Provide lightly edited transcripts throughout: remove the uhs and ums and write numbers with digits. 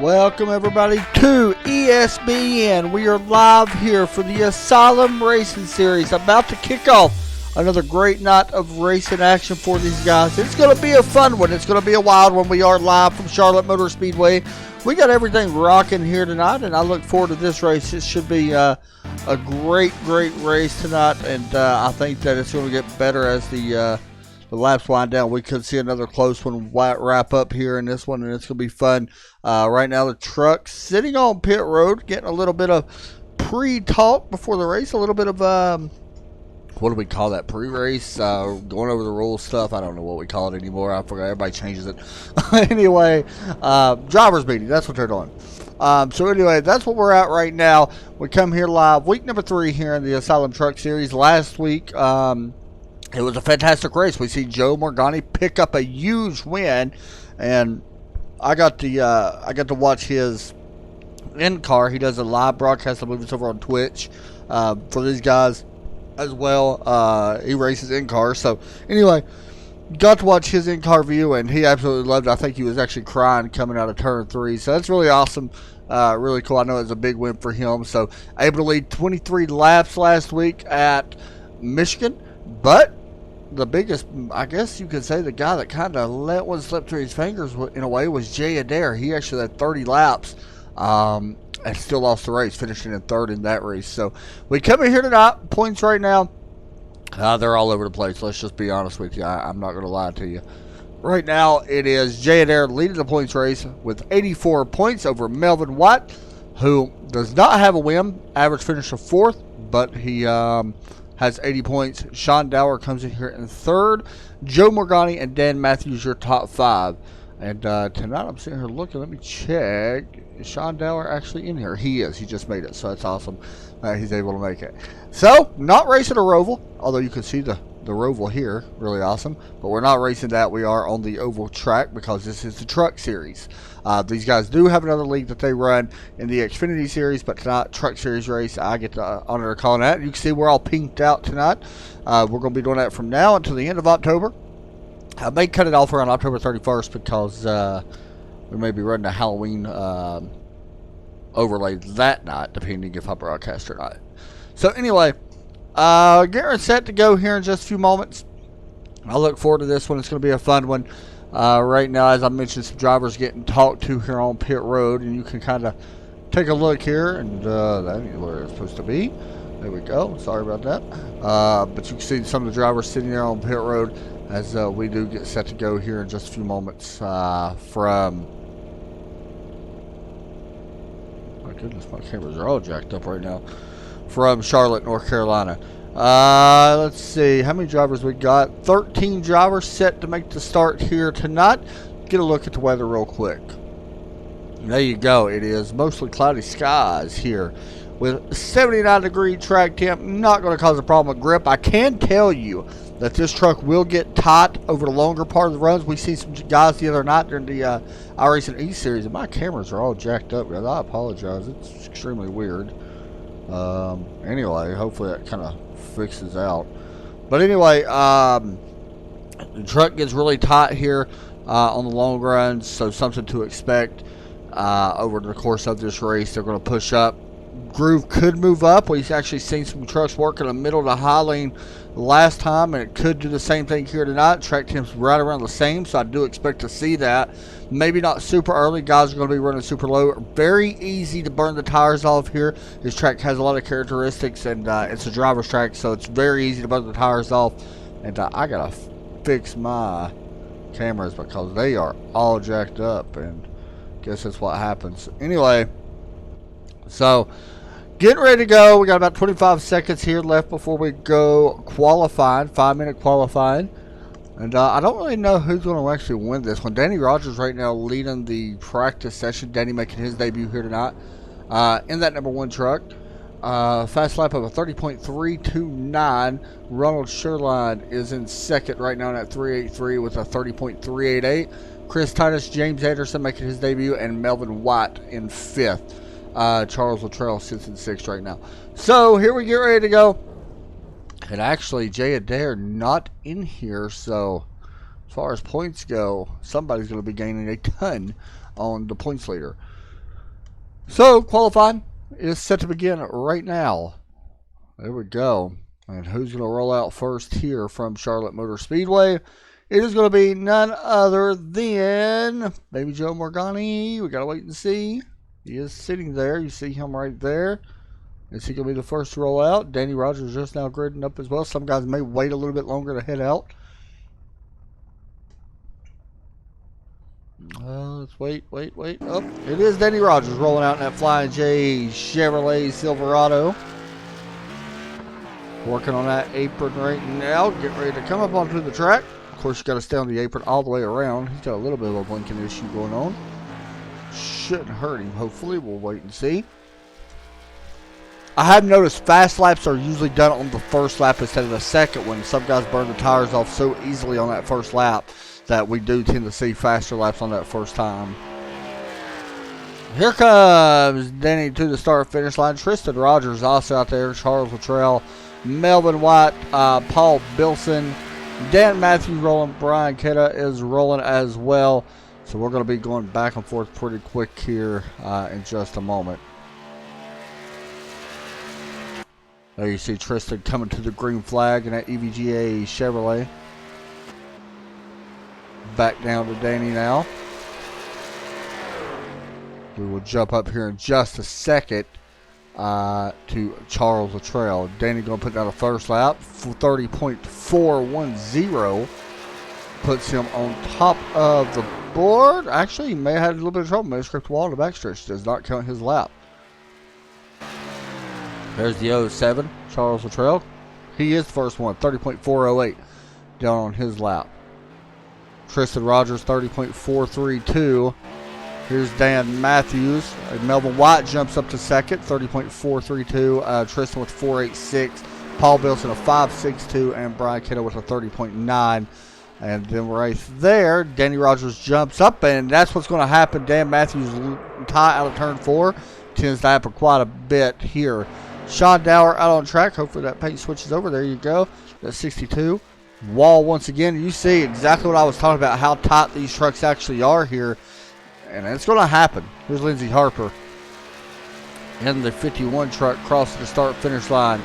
Welcome everybody to ESBN. We are live here for the Asylum Racing Series, about to kick off another great night of racing action for these guys. It's going to be a fun one. It's going to be a wild one. We are live from Charlotte Motor Speedway. We got everything rocking here tonight, and I look forward to this race. It should be a great race tonight, and I think that it's going to get better as the laps wind down. We could see another close one wrap up here in this one, and it's going to be fun. Right now, the truck sitting on pit road, getting a little bit of pre-talk before the race, a little bit of, what do we call that, pre-race, going over the rules stuff. I don't know what we call it anymore. I forgot. Everybody changes it. Anyway, driver's meeting, that's what they're doing. So anyway, that's what we're at right now. We come here live, week number 3 here in the Asylum Truck Series. Last week, it was a fantastic race. We see Joe Morgani pick up a huge win, and I got to watch his in-car. He does a live broadcast. I believe it's over on Twitch for these guys as well. He races in-car. So anyway, got to watch his in-car view, and he absolutely loved it. I think he was actually crying coming out of turn 3. So that's really awesome. Really cool. I know it was a big win for him. So able to lead 23 laps last week at Michigan, but the biggest, I guess you could say, the guy that kind of let one slip through his fingers in a way was Jay Adair. He actually had 30 laps and still lost the race, finishing in 3rd in that race. So we come in here tonight, points right now, they're all over the place. Let's just be honest with you. I'm not going to lie to you. Right now, it is Jay Adair leading the points race with 84 points over Melvin White, who does not have a win, average finish of 4th, but he has 80 points. Sean Dower comes in here in 3rd. Joe Morgani and Dan Matthews, your top 5. And tonight I'm sitting here looking. Let me check. Is Sean Dower actually in here? He is. He just made it, so that's awesome. He's able to make it. So, not racing a Roval, although you can see the Roval here. Really awesome. But we're not racing that. We are on the oval track because this is the Truck Series. These guys do have another league that they run in the Xfinity Series, but tonight, Truck Series race, I get the honor of calling that. You can see we're all pinked out tonight. We're going to be doing that from now until the end of October. I may cut it off around October 31st because we may be running a Halloween overlay that night, depending if I broadcast or not. So anyway, getting set to go here in just a few moments. I look forward to this one. It's going to be a fun one. Right now, as I mentioned, some drivers getting talked to here on pit road, and you can kind of take a look here, and that ain't where it's supposed to be. There we go. Sorry about that. But you can see some of the drivers sitting there on pit road as we do get set to go here in just a few moments from... My goodness, my cameras are all jacked up right now. From Charlotte, North Carolina. Let's see how many drivers we got. 13 drivers set to make the start here tonight. Get a look at the weather real quick. There you go. It is mostly cloudy skies here with 79-degree track temp. Not going to cause a problem with grip. I can tell you that this truck will get tight over the longer part of the runs. We see some guys the other night during the iRacing East Series, and my cameras are all jacked up, guys. I apologize. It's extremely weird. Anyway, hopefully that kind of fixes out. But anyway, the truck gets really tight here on the long runs, so something to expect over the course of this race. They're going to push up. Groove could move up. We've actually seen some trucks work in the middle of the high lane last time, and it could do the same thing here tonight. Track temp's right around the same, so I do expect to see that. Maybe not super early. Guys are going to be running super low. Very easy to burn the tires off here. This track has a lot of characteristics, and it's a driver's track, so it's very easy to burn the tires off. And I got to fix my cameras because they are all jacked up, and I guess that's what happens. Anyway, so getting ready to go. We got about 25 seconds here left before we go qualifying, 5-minute qualifying. And I don't really know who's going to actually win this one. Danny Rogers right now leading the practice session. Danny making his debut here tonight in that number 1 truck. Fast lap of a 30.329. Ronald Sherline is in second right now at 383 with a 30.388. Chris Titus, James Anderson making his debut, and Melvin White in 5th. Charles Luttrell sits in 6th right now. So here we get ready to go. And actually, Jay Adair not in here, so as far as points go, somebody's going to be gaining a ton on the points leader. So, qualifying is set to begin right now. There we go. And who's going to roll out first here from Charlotte Motor Speedway? It is going to be none other than Baby Joe Morgani. We got to wait and see. He is sitting there. You see him right there. Is he going to be the first to roll out? Danny Rogers just now gridding up as well. Some guys may wait a little bit longer to head out. Let's wait. Oh, it is Danny Rogers rolling out in that Flying J Chevrolet Silverado. Working on that apron right now. Get ready to come up onto the track. Of course, you got to stay on the apron all the way around. He's got a little bit of a blinking issue going on. Shouldn't hurt him, hopefully. We'll wait and see. I have noticed fast laps are usually done on the first lap instead of the second one. Some guys burn the tires off so easily on that first lap that we do tend to see faster laps on that first time. Here comes Danny to the start-finish line. Tristan Rogers also out there. Charles Luttrell, Melvin White, Paul Bilson, Dan Matthews rolling. Brian Ketta is rolling as well. So we're going to be going back and forth pretty quick here in just a moment. There you see Tristan coming to the green flag in that EVGA Chevrolet. Back down to Danny now. We will jump up here in just a second to Charles Luttrell. Danny going to put down a first lap. 30.410 puts him on top of the board. Actually, he may have had a little bit of trouble. May have scraped the wall in the backstretch. Does not count his lap. There's the 07, Charles Luttrell. He is the first one, 30.408 down on his lap. Tristan Rogers, 30.432. Here's Dan Matthews. Melvin White jumps up to second, 30.432. Tristan with 4.86. Paul Bilson a 5.62. And Brian Kiddo with a 30.9. And then right there, Danny Rogers jumps up, and that's what's going to happen. Dan Matthews tie out of turn 4. Tends to happen quite a bit here. Sean Dower out on track. Hopefully that paint switches over. There you go. That's 62. Wall once again. You see exactly what I was talking about, how tight these trucks actually are here. And it's going to happen. Here's Lindsey Harper in the 51 truck crossing the start-finish line.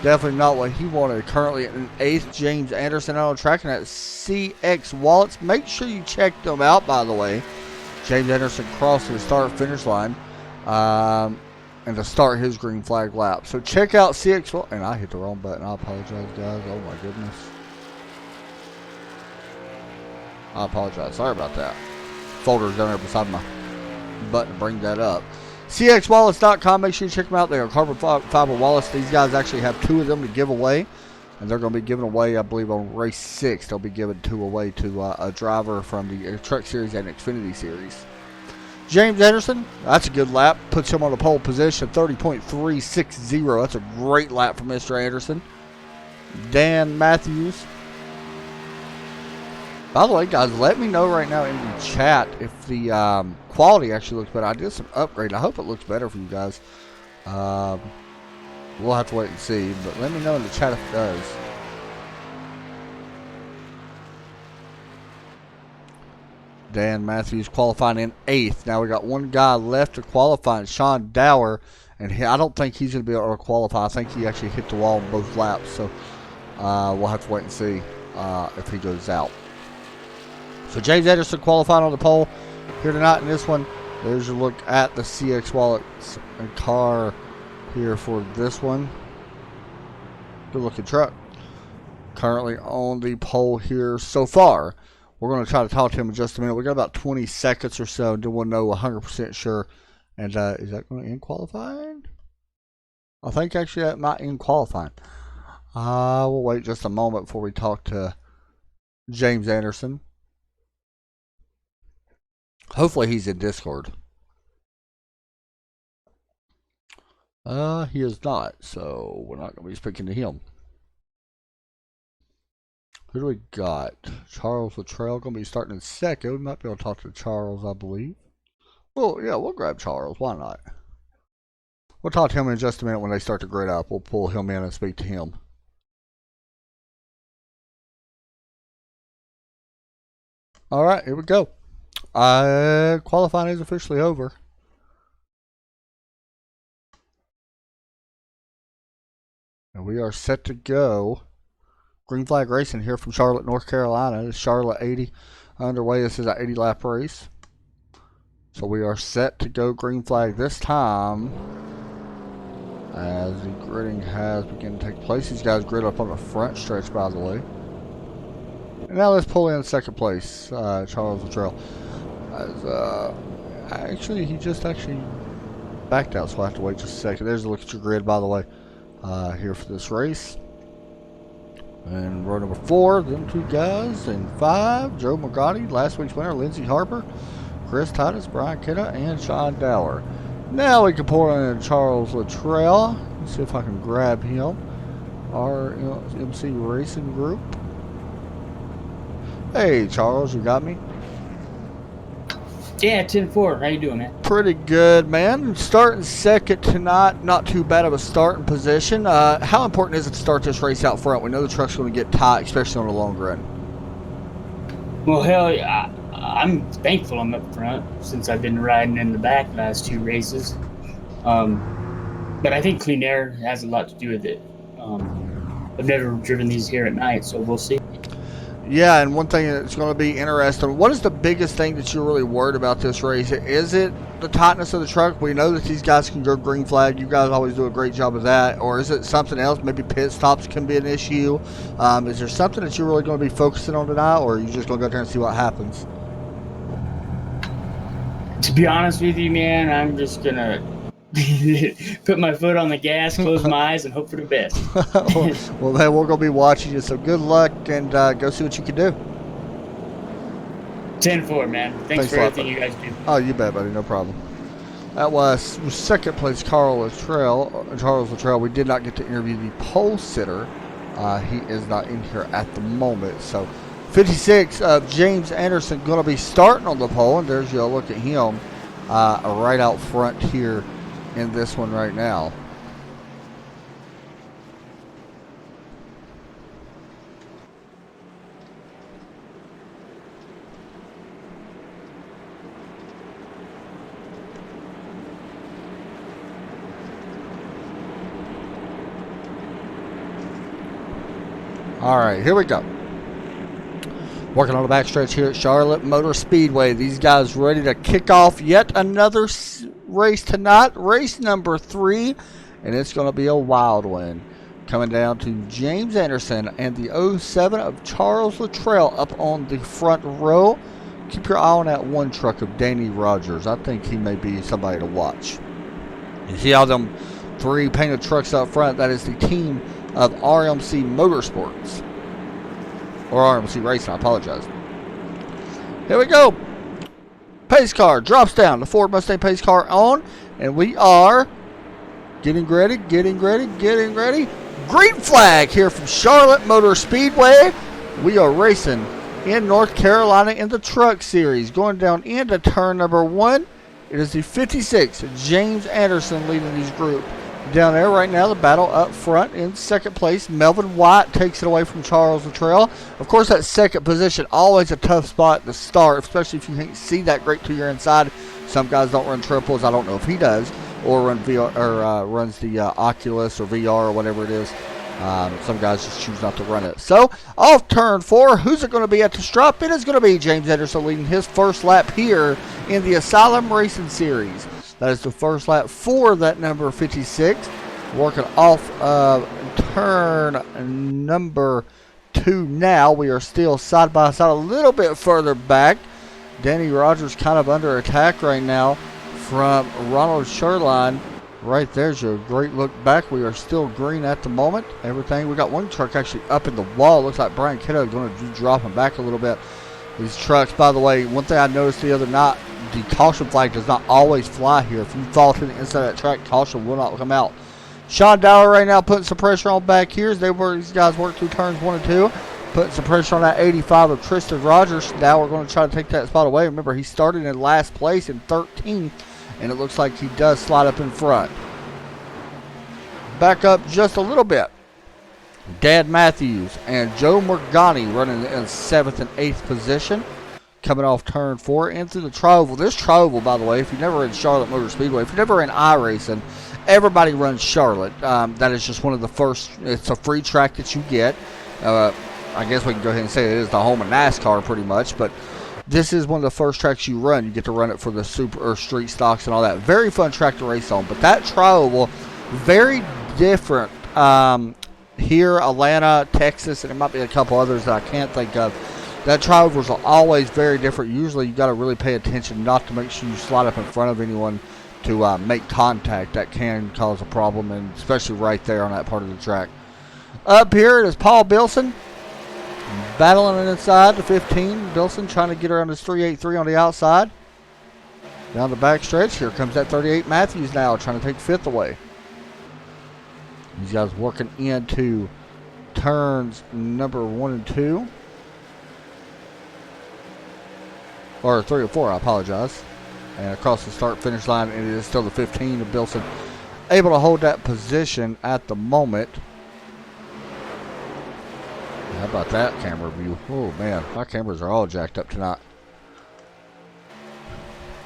Definitely not what he wanted. Currently in 8th, James Anderson out on track. And that CX Wallets. Make sure you check them out, by the way. James Anderson crossing the start-finish line. And to start his green flag lap. So check out CX. And I hit the wrong button. I apologize, guys. Oh my goodness. I apologize. Sorry about that. Folder's down there beside my button to bring that up. CXWallets.com. Make sure you check them out. They are carbon fiber wallets. These guys actually have 2 of them to give away. And they're going to be giving away, I believe, on race 6. They'll be giving 2 away to a driver from the Truck Series and Xfinity Series. James Anderson, that's a good lap. Puts him on the pole position, 30.360. That's a great lap for Mr. Anderson. Dan Matthews. By the way, guys, let me know right now in the chat if the quality actually looks better. I did some upgrade. I hope it looks better for you guys. We'll have to wait and see, but let me know in the chat if it does. Dan Matthews qualifying in 8th. Now we got one guy left to qualify, Sean Dower, and I don't think he's going to be able to qualify. I think he actually hit the wall in both laps, so we'll have to wait and see if he goes out. So James Anderson qualifying on the pole here tonight in this one. There's your look at the CX Wallets and car here for this one. Good looking truck. Currently on the pole here so far. We're going to try to talk to him in just a minute. We got about 20 seconds or so. Do want to know 100% sure. And is that going to end qualifying? I think actually that might end qualifying. We'll wait just a moment before we talk to James Anderson. Hopefully he's in Discord. He is not, so we're not going to be speaking to him. Who do we got? Charles Luttrell going to be starting in second. We might be able to talk to Charles, I believe. Well, yeah, we'll grab Charles. Why not? We'll talk to him in just a minute when they start to grid up. We'll pull him in and speak to him. All right, here we go. Qualifying is officially over. And we are set to go. Green Flag Racing here from Charlotte, North Carolina. This is Charlotte 80 underway. This is an 80 lap race. So we are set to go green flag this time. As the gridding has begun to take place. These guys grid up on the front stretch, by the way. And now let's pull in second place, Charles Luttrell. Actually, he just backed out, so I have to wait just a second. There's a look at your grid, by the way, here for this race. And row number 4, them two guys. And 5, Joe Morgatti, last week's winner, Lindsey Harper, Chris Titus, Brian Kidda, and Sean Dower. Now we can pull in Charles Luttrell. Let's see if I can grab him. Our MC Racing Group. Hey, Charles, you got me? Yeah, 10-4. How you doing, man? Pretty good, man. Starting second tonight. Not too bad of a starting position. How important is it to start this race out front? We know the truck's going to get tight, especially on the long run. Well, hell, I'm thankful I'm up front since I've been riding in the back the last 2 races. But I think clean air has a lot to do with it. I've never driven these here at night, so we'll see. Yeah, and one thing that's going to be interesting, what is the biggest thing that you're really worried about this race? Is it the tightness of the truck? We know that these guys can go green flag. You guys always do a great job of that. Or is it something else? Maybe pit stops can be an issue. Is there something that you're really going to be focusing on tonight, or are you just going to go there and see what happens? To be honest with you, man, I'm just going to put my foot on the gas, close my eyes, and hope for the best. Well, man, we're going to be watching you, so good luck, and go see what you can do. 10-4, man. Thanks for everything you guys do. Oh, you bet, buddy. No problem. That was second place, Charles Luttrell. We did not get to interview the pole sitter. He is not in here at the moment. So, 56, James Anderson going to be starting on the pole, and there's you look at him right out front here in this one right now. All right, here we go. Working on the backstretch here at Charlotte Motor Speedway. These guys ready to kick off yet another race tonight. Race number 3, and it's going to be a wild one. Coming down to James Anderson and the 07 of Charles Luttrell up on the front row. Keep your eye on that one truck of Danny Rogers. I think he may be somebody to watch. You see all them 3 painted trucks up front? That is the team of RMC Motorsports. Or RMC Racing, I apologize. Here we go. Pace car drops down. The Ford Mustang pace car on. And we are getting ready. Green flag here from Charlotte Motor Speedway. We are racing in North Carolina in the truck series. Going down into turn number 1. It is the 56, James Anderson leading these group. Down there right now, the battle up front in second place. Melvin White takes it away from Charles Luttrell. Of course, that second position, always a tough spot to start, especially if you can't see that great to your inside. Some guys don't run triples. I don't know if he does, or run VR, or runs the Oculus or VR or whatever it is. Some guys just choose not to run it. So, off turn 4, who's it going to be at the strop? It is going to be James Anderson leading his first lap here in the Asylum Racing Series. That is the first lap for that number 56. Working off of turn number 2 now. We are still side by side a little bit further back. Danny Rogers kind of under attack right now from Ronald Sherline. Right there's a great look back. We are still green at the moment. Everything. We got one truck actually up in the wall. Looks like Brian Kiddo is going to drop him back a little bit. These trucks, by the way, one thing I noticed the other night, the caution flag does not always fly here. If you fall to the inside of that track, caution will not come out. Sean Dower right now putting some pressure on back here as these guys work through turns 1 and 2. Putting some pressure on that 85 of Tristan Rogers. Now we're going to try to take that spot away. Remember, he started in last place in 13th, and it looks like he does slide up in front. Back up just a little bit. Dad Matthews and Joe Morgatti running in 7th and 8th position. coming off turn 4 into the Troval. This Troval, by the way, if you've never ridden Charlotte Motor Speedway, if you've never ridden iRacing, everybody runs Charlotte. That is just one of the first. It's a free track that you get. I guess we can go ahead and say it is the home of NASCAR pretty much, but this is one of the first tracks you run. You get to run it for the super or street stocks and all that. Very fun track to race on. But that Troval, very different. Here, Atlanta, Texas, and there might be a couple others that I can't think of. That Trovals are always very different. Usually you got to really pay attention not to make sure you slide up in front of anyone to make contact. That can cause a problem, and especially right there on that part of the track. Up here it is Paul Bilson battling inside the 15. Bilson trying to get around his 383 on the outside. Down the back stretch, here comes that 38 Matthews now trying to take 5th away. These guys working into turns number 1 and 2. Or 3 or 4, I apologize. And across the start-finish line, it is still the 15 of Bilson. Able to hold that position at the moment. How about that camera view? Oh, man. My cameras are all jacked up tonight.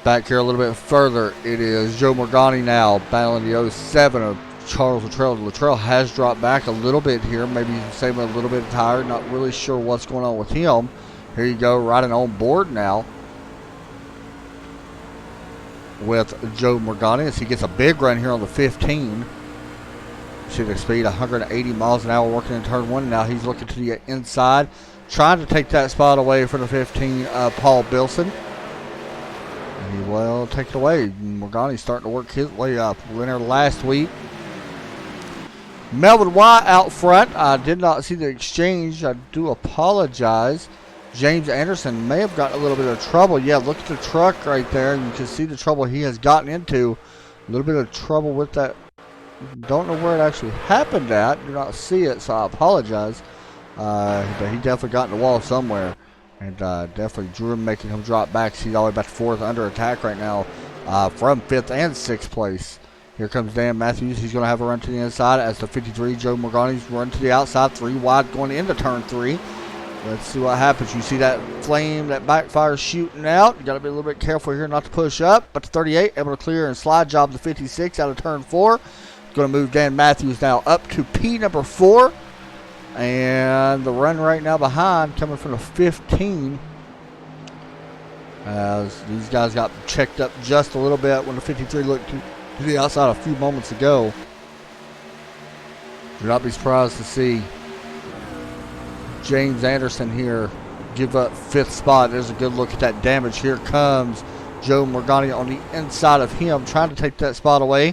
Back here a little bit further, it is Joe Morgani now battling the 07 of Charles Luttrell. Luttrell has dropped back a little bit here. Maybe he's saving a little bit of tire. Not really sure what's going on with him. Here you go, riding on board now with Joe Morgani as he gets a big run here on the 15. See the speed, 180 miles an hour working in turn 1. Now he's looking to the inside, trying to take that spot away from the 15, Paul Bilson. And he will take it away. Morgani's starting to work his way up. Winner last week. Melvin White out front. I did not see the exchange. I do apologize. James Anderson may have gotten a little bit of trouble. Yeah, look at the truck right there. You can see the trouble he has gotten into. A little bit of trouble with that. Don't know where it actually happened at. Do not see it, so I apologize. But he definitely got in the wall somewhere. And definitely drew him, making him drop back. He's all the way back to 4th, under attack right now from 5th and 6th place. Here comes Dan Matthews. He's going to have a run to the inside as the 53, Joe Morgani's run to the outside. 3 wide going into turn 3. Let's see what happens. You see that flame, that backfire shooting out. You got to be a little bit careful here not to push up. But the 38 able to clear and slide job the 56 out of turn 4. Going to move Dan Matthews now up to P number 4. And the run right now behind coming from the 15. As these guys got checked up just a little bit when the 53 looked to the outside a few moments ago. Do not be surprised to see James Anderson here give up 5th spot. There's a good look at that damage. Here comes Joe Morgani on the inside of him, trying to take that spot away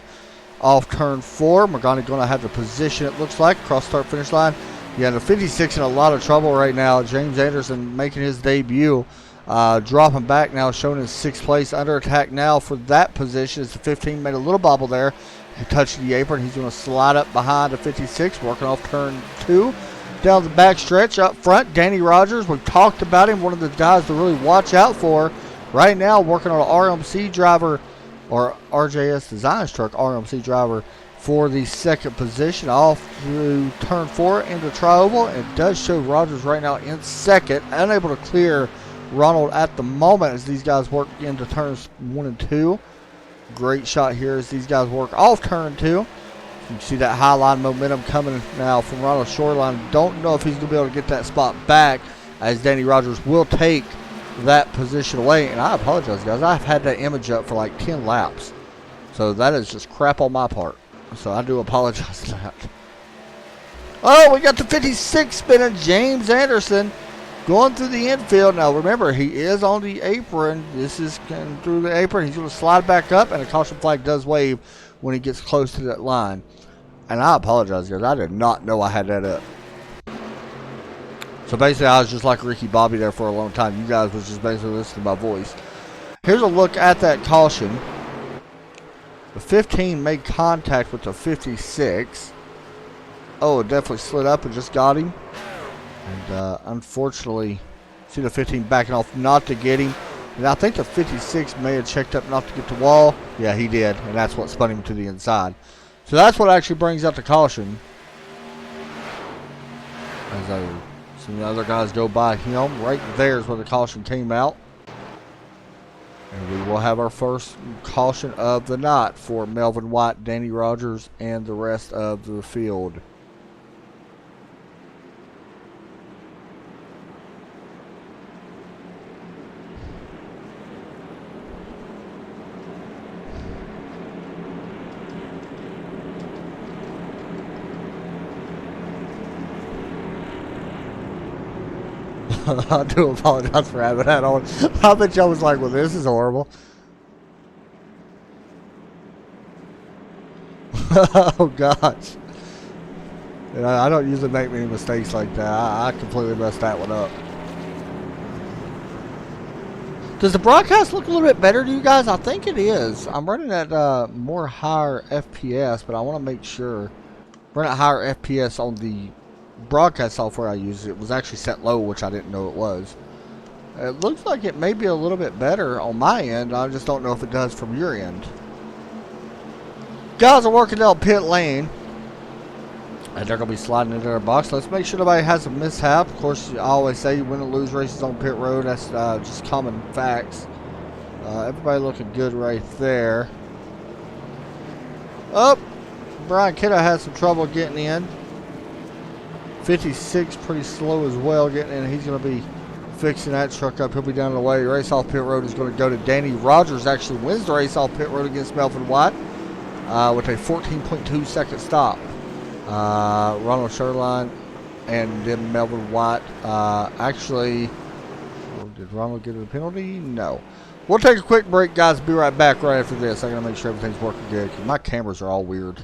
off turn 4. Morgani going to have the position, it looks like, cross start finish line. Yeah, the 56 in a lot of trouble right now. James Anderson making his debut. Dropping back now, showing in 6th place. Under attack now for that position as the 15 made a little bobble there. He touched the apron. He's going to slide up behind the 56, working off turn 2. Down the back stretch up front, Danny Rogers. We've talked about him. One of the guys to really watch out for right now, working on an RMC driver or RJS Designs truck RMC driver for the 2nd position off through turn 4 into Trioval. It does show Rogers right now in 2nd, unable to clear Ronald at the moment as these guys work into turns 1 and 2. Great shot here as these guys work off turn 2. You can see that high line momentum coming now from Ronald Shoreline. Don't know if he's going to be able to get that spot back as Danny Rogers will take that position away. And I apologize, guys. I've had that image up for like 10 laps. So that is just crap on my part. So I do apologize for that. Oh, we got the 56 spinner, James Anderson, going through the infield. Now, remember, he is on the apron. This is going through the apron. He's going to slide back up, and a caution flag does wave when he gets close to that line. And I apologize, guys. I did not know I had that up. So, basically, I was just like Ricky Bobby there for a long time. You guys was just basically listening to my voice. Here's a look at that caution. The 15 made contact with the 56. Oh, it definitely slid up and just got him. And unfortunately, see the 15 backing off not to get him. And I think the 56 may have checked up not to get the wall. Yeah, he did. And that's what spun him to the inside. So that's what actually brings out the caution. As some of the other guys go by him. Right there is where the caution came out. And we will have our first caution of the night for Melvin White, Danny Rogers, and the rest of the field. I do apologize for having that on. I bet y'all was like, well, this is horrible. Oh, gosh. And I don't usually make many mistakes like that. I completely messed that one up. Does the broadcast look a little bit better to you guys? I think it is. I'm running at more higher FPS, but I want to make sure. Running at higher FPS on the broadcast software I use. It was actually set low, which I didn't know it was. It looks like it may be a little bit better on my end. I just don't know if it does from your end. Guys are working down pit lane, and they're going to be sliding into their box. Let's make sure nobody has a mishap. Of course, I always say you win or lose races on pit road. That's just common facts. Everybody looking good right there. Oh, Brian Kiddo had some trouble getting in. 56 pretty slow as well getting in. He's going to be fixing that truck up. He'll be down the way. Race off pit road is going to go to Danny Rogers. Actually wins the race off pit road against Melvin White with a 14.2 second stop. Ronald Sherline and then Melvin White. Actually, did Ronald get a penalty? No. We'll take a quick break, guys. Be right back right after this. I got to make sure everything's working good because my cameras are all weird.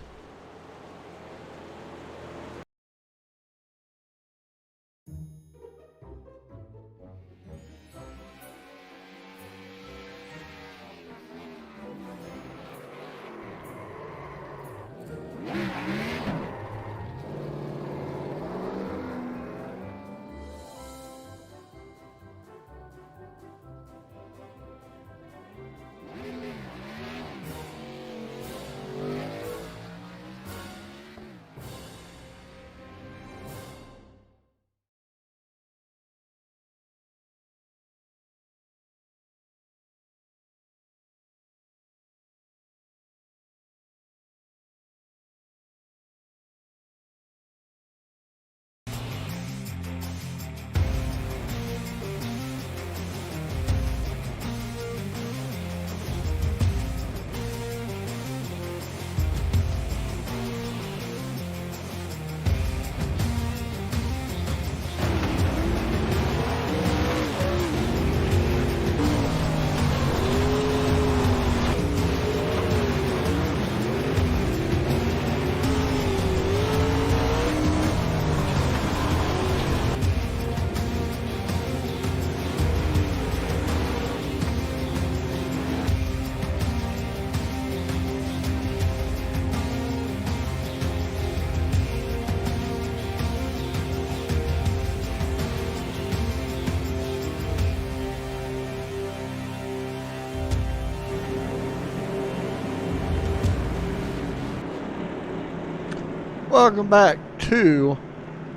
Welcome back to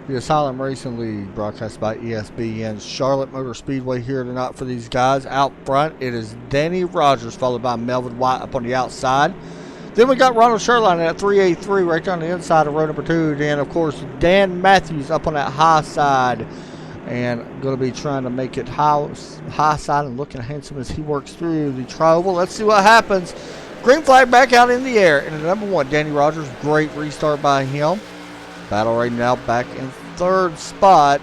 the Asylum Racing League, broadcast by ESPN's Charlotte Motor Speedway here tonight for these guys. Out front, it is Danny Rogers, followed by Melvin White up on the outside. Then we got Ronald Sherline at 383 right down the inside of row number 2. Then, of course, Dan Matthews up on that high side and going to be trying to make it high side and looking handsome as he works through the tri-oval. Let's see what happens. Green flag back out in the air. And the number 1, Danny Rogers, great restart by him. Battle right now back in 3rd spot.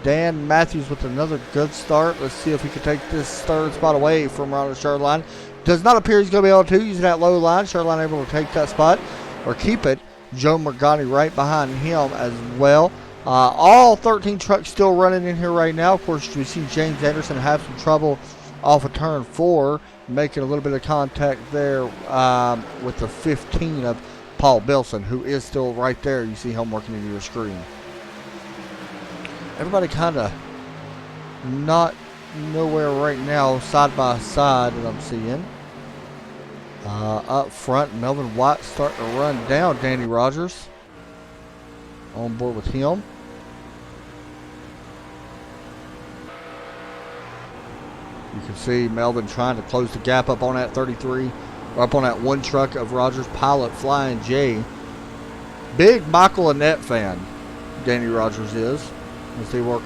Dan Matthews with another good start. Let's see if he can take this 3rd spot away from Ronald Sherline. Does not appear he's going to be able to using that low line. Sherline able to take that spot or keep it. Joe Morgani right behind him as well. All 13 trucks still running in here right now. Of course, we see James Anderson have some trouble off of turn 4, making a little bit of contact there with the 15 of Paul Bilson, who is still right there. You see him working into your screen. Everybody kind of not nowhere right now, side by side that I'm seeing. Up front, Melvin White starting to run down Danny Rogers. On board with him. You can see Melvin trying to close the gap up on that 33, or up on that one truck of Rogers' Pilot Flying J. Big Michael Annette fan, Danny Rogers is. As they work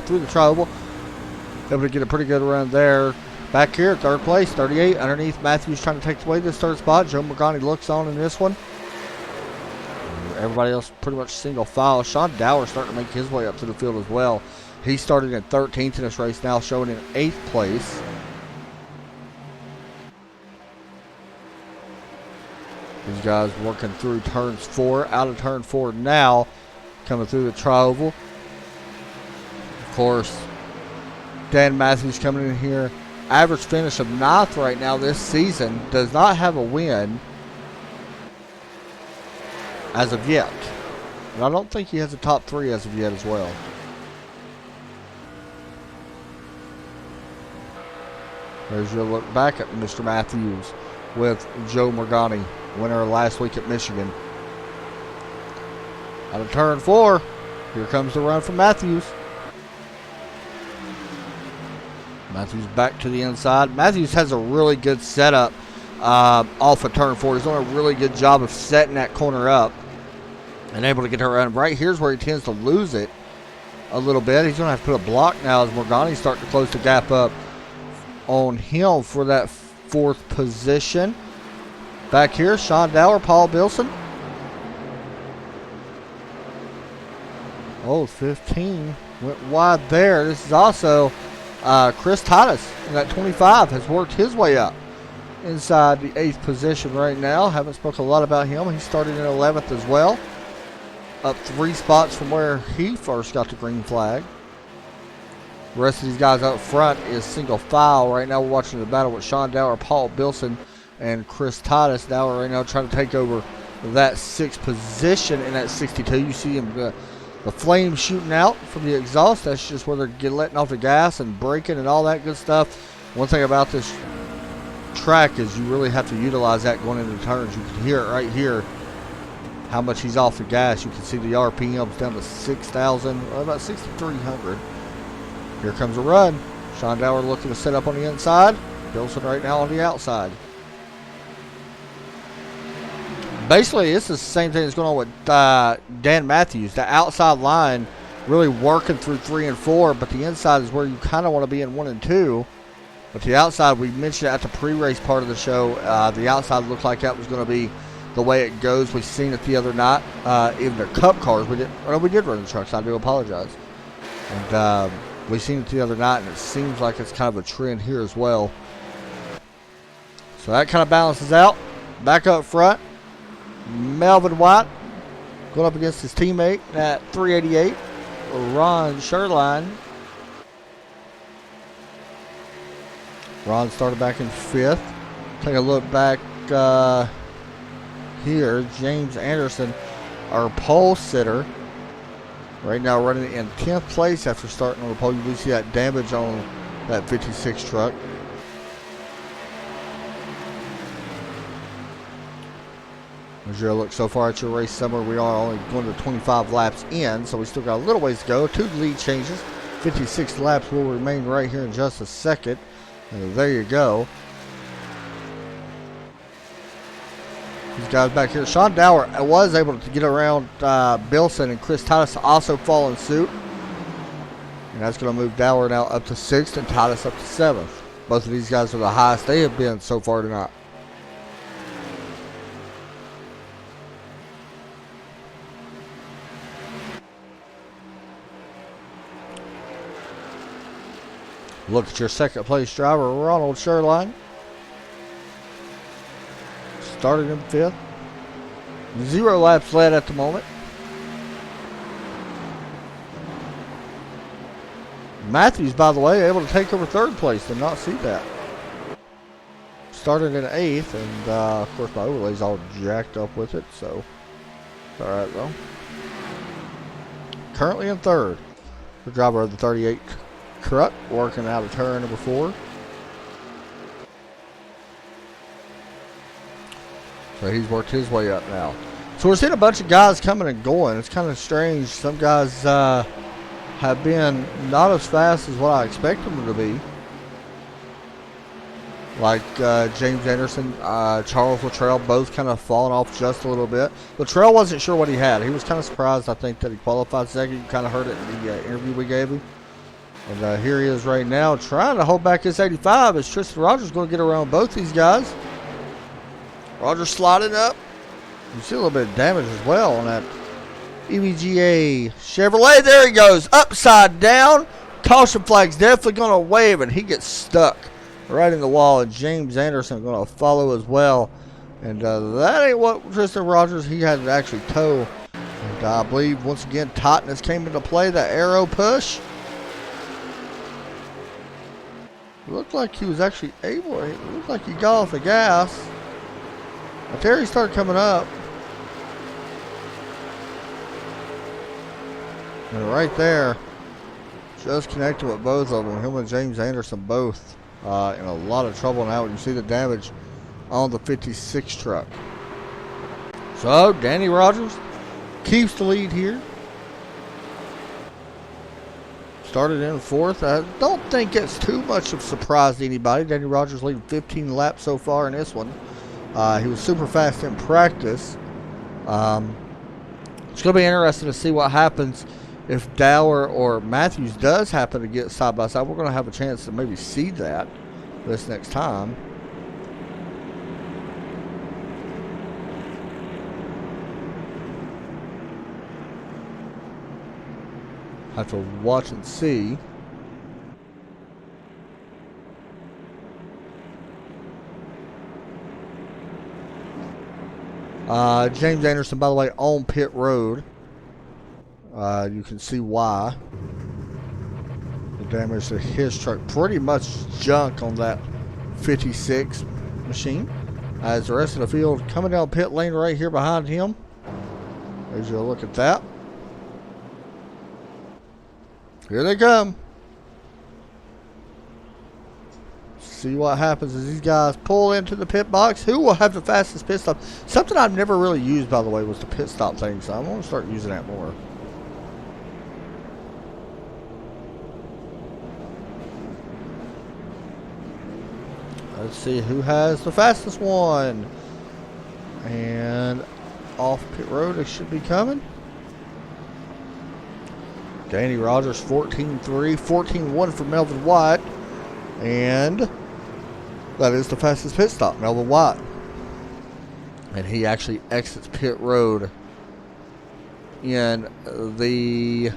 through the tri-oval. Able to get a pretty good run there. Back here, third place, 38. Underneath, Matthews trying to take away this third spot. Joe Morgani looks on in this one. Everybody else pretty much single file. Sean Dower starting to make his way up to the field as well. He started in 13th in this race, now showing in 8th place. These guys working through turns 4, out of turn 4 now, coming through the tri-oval. Of course, Dan Matthews coming in here. Average finish of 9th right now this season. Does not have a win as of yet. And I don't think he has a top 3 as of yet as well. There's your look back at Mr. Matthews with Joe Morgani, winner last week at Michigan. Out of turn 4, here comes the run from Matthews. Matthews back to the inside. Matthews has a really good setup off of turn 4. He's doing a really good job of setting that corner up and able to get her run. Right here's where he tends to lose it a little bit. He's going to have to put a block now as Morgani's starting to close the gap up on him for that 4th position. Back here, Sean Dower, Paul Bilson. Oh, 15 went wide there. This is also Chris Titus in that 25 has worked his way up inside the 8th position right now. Haven't spoken a lot about him. He started in 11th as well. Up 3 spots from where he first got the green flag. The rest of these guys up front is single file. Right now we're watching the battle with Sean Dower, Paul Bilson, and Chris Titus. Dower right now trying to take over that 6th position in that 62. You see him, the flame shooting out from the exhaust. That's just where they're letting off the gas and braking and all that good stuff. One thing about this track is you really have to utilize that going into turns. You can hear it right here, how much he's off the gas. You can see the RPMs down to 6,000, about 6,300. Here comes a run. Sean Dower looking to set up on the inside. Bilson right now on the outside. Basically, this is the same thing that's going on with Dan Matthews. The outside line really working through 3 and 4, but the inside is where you kind of want to be in 1 and 2. But the outside, we mentioned at the pre-race part of the show, the outside looked like that was going to be the way it goes. We've seen it the other night. Even the Cup cars, we did run the trucks. I do apologize. And we've seen it the other night, and it seems like it's kind of a trend here as well. So that kind of balances out. Back up front, Melvin White going up against his teammate at 388, Ron Sherline. Ron started back in 5th. Take a look back here. James Anderson, our pole sitter, right now running in 10th place after starting on the pole. You do see that damage on that 56 truck. As you look so far at your race summer, we are only going to 25 laps in, so we still got a little ways to go. 2 lead changes. 56 laps will remain right here in just a second. And there you go. These guys back here. Sean Dower was able to get around Bilson, and Chris Titus also following suit. And that's going to move Dower now up to 6th and Titus up to 7th. Both of these guys are the highest they have been so far tonight. Look at your second place driver, Ronald Sherline. Started in 5th. 0 laps led at the moment. Matthews, by the way, able to take over 3rd place. Did not see that. Started in 8th, and of course my overlay's all jacked up with it, so it's alright though. Currently in 3rd. The driver of the 38 truck working out of turn number 4. So he's worked his way up now. So we're seeing a bunch of guys coming and going. It's kind of strange. Some guys have been not as fast as what I expect them to be. like James Anderson, Charles Luttrell, both kind of falling off just a little bit. Luttrell wasn't sure what he had. He was kind of surprised, I think, that he qualified second. You kind of heard it in the interview we gave him. And here he is right now trying to hold back his 85 as Tristan Rogers going to get around both these guys. Rogers sliding up. You see a little bit of damage as well on that EVGA Chevrolet. There he goes, upside down. Caution flag's definitely going to wave, and he gets stuck right in the wall. And James Anderson going to follow as well. And that ain't what Tristan Rogers, he had to actually tow. And I believe, once again, tightness came into play, that arrow push. It looked like he was actually able, it looked like he got off the gas. But there he started coming up. And right there, just connected with both of them. Him and James Anderson both in a lot of trouble now. You see the damage on the 56 truck. So, Danny Rogers keeps the lead here. Started in fourth. I don't think it's too much of a surprise to anybody. Danny Rogers leading 15 laps so far in this one. He was super fast in practice. It's going to be interesting to see what happens if Dower or Matthews does happen to get side by side. We're going to have a chance to maybe see that this next time. Have to watch and see. James Anderson, by the way, on pit road. You can see why. The damage to his truck, pretty much junk on that 56 machine. As the rest of the field coming down pit lane right here behind him. There's a look at that. Here they come. See what happens as these guys pull into the pit box. Who will have the fastest pit stop? Something I've never really used, by the way, was the pit stop thing. So I'm going to start using that more. Let's see who has the fastest one. And off pit road, it should be coming. Danny Rogers 14-3, 14-1 for Melvin White. And that is the fastest pit stop, Melvin White. And he actually exits pit road in the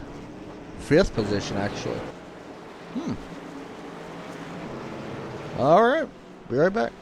5th position, actually. All right. Be right back.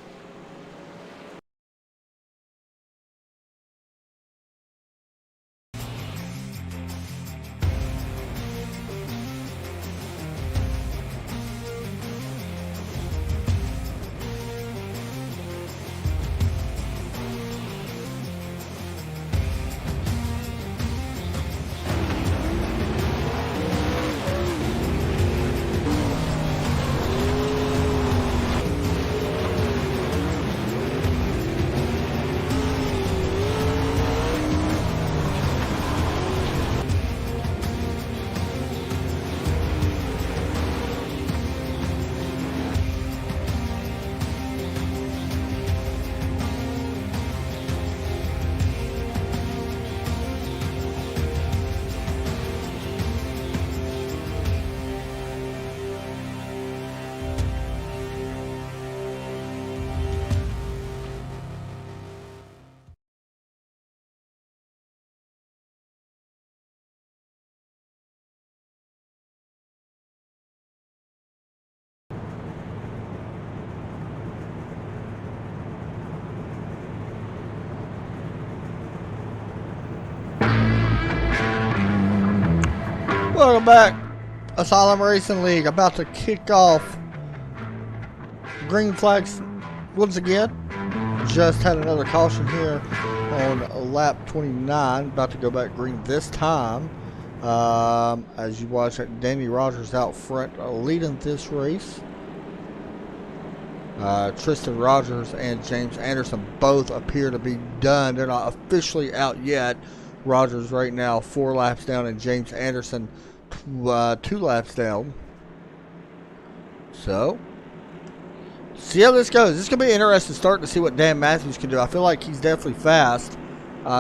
Welcome back. Asylum Racing League about to kick off. Green flags once again. Just had another caution here on lap 29. About to go back green this time. As you watch, Danny Rogers out front leading this race. Tristan Rogers and James Anderson both appear to be done. They're not officially out yet. Rogers right now 4 laps down, and James Anderson 2 laps down. So See how this goes. This is going to be interesting starting to see what Dan Matthews can do. I feel like he's definitely fast.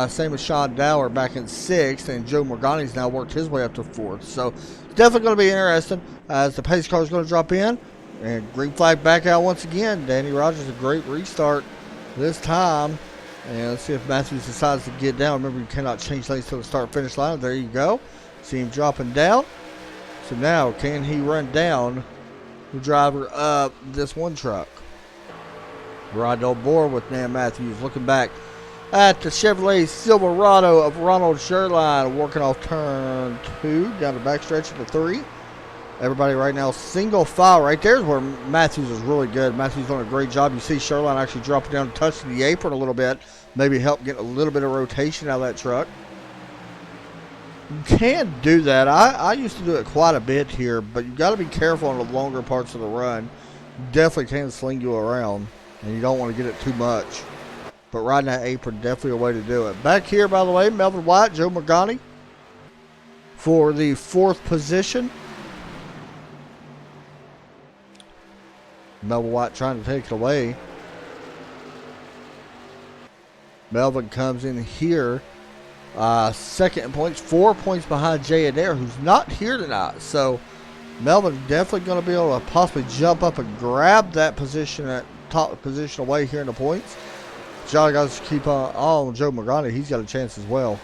Same as Sean Dower back in 6th, and Joe Morgani's now worked his way up to 4th. So it's definitely going to be interesting as the pace car is going to drop in. And green flag back out once again. Danny Rogers, a great restart this time. And let's see if Matthews decides to get down. Remember, you cannot change lanes till the start-finish line. There you go. See him dropping down. So now, can he run down the driver up this one truck? Ride on board with Dan Matthews. Looking back at the Chevrolet Silverado of Ronald Sherline, working off turn 2 down the backstretch of the 3. Everybody right now single file. Right there is where Matthews is really good. Matthews doing a great job. You see Sherline actually dropping down, touching the apron a little bit, maybe help get a little bit of rotation out of that truck. You can do that. I used to do it quite a bit here, but you got to be careful on the longer parts of the run. Definitely can sling you around, and you don't want to get it too much. But riding that apron, definitely a way to do it. Back here, by the way, Melvin White, Joe Morgani for the 4th position. Melvin White trying to take it away. Melvin comes in here. 2nd in points, 4 points behind Jay Adair, who's not here tonight. So Melvin definitely going to be able to possibly jump up and grab that position, at top position away here in the points. Y'all guys keep on Joe Morgani. He's got a chance as well.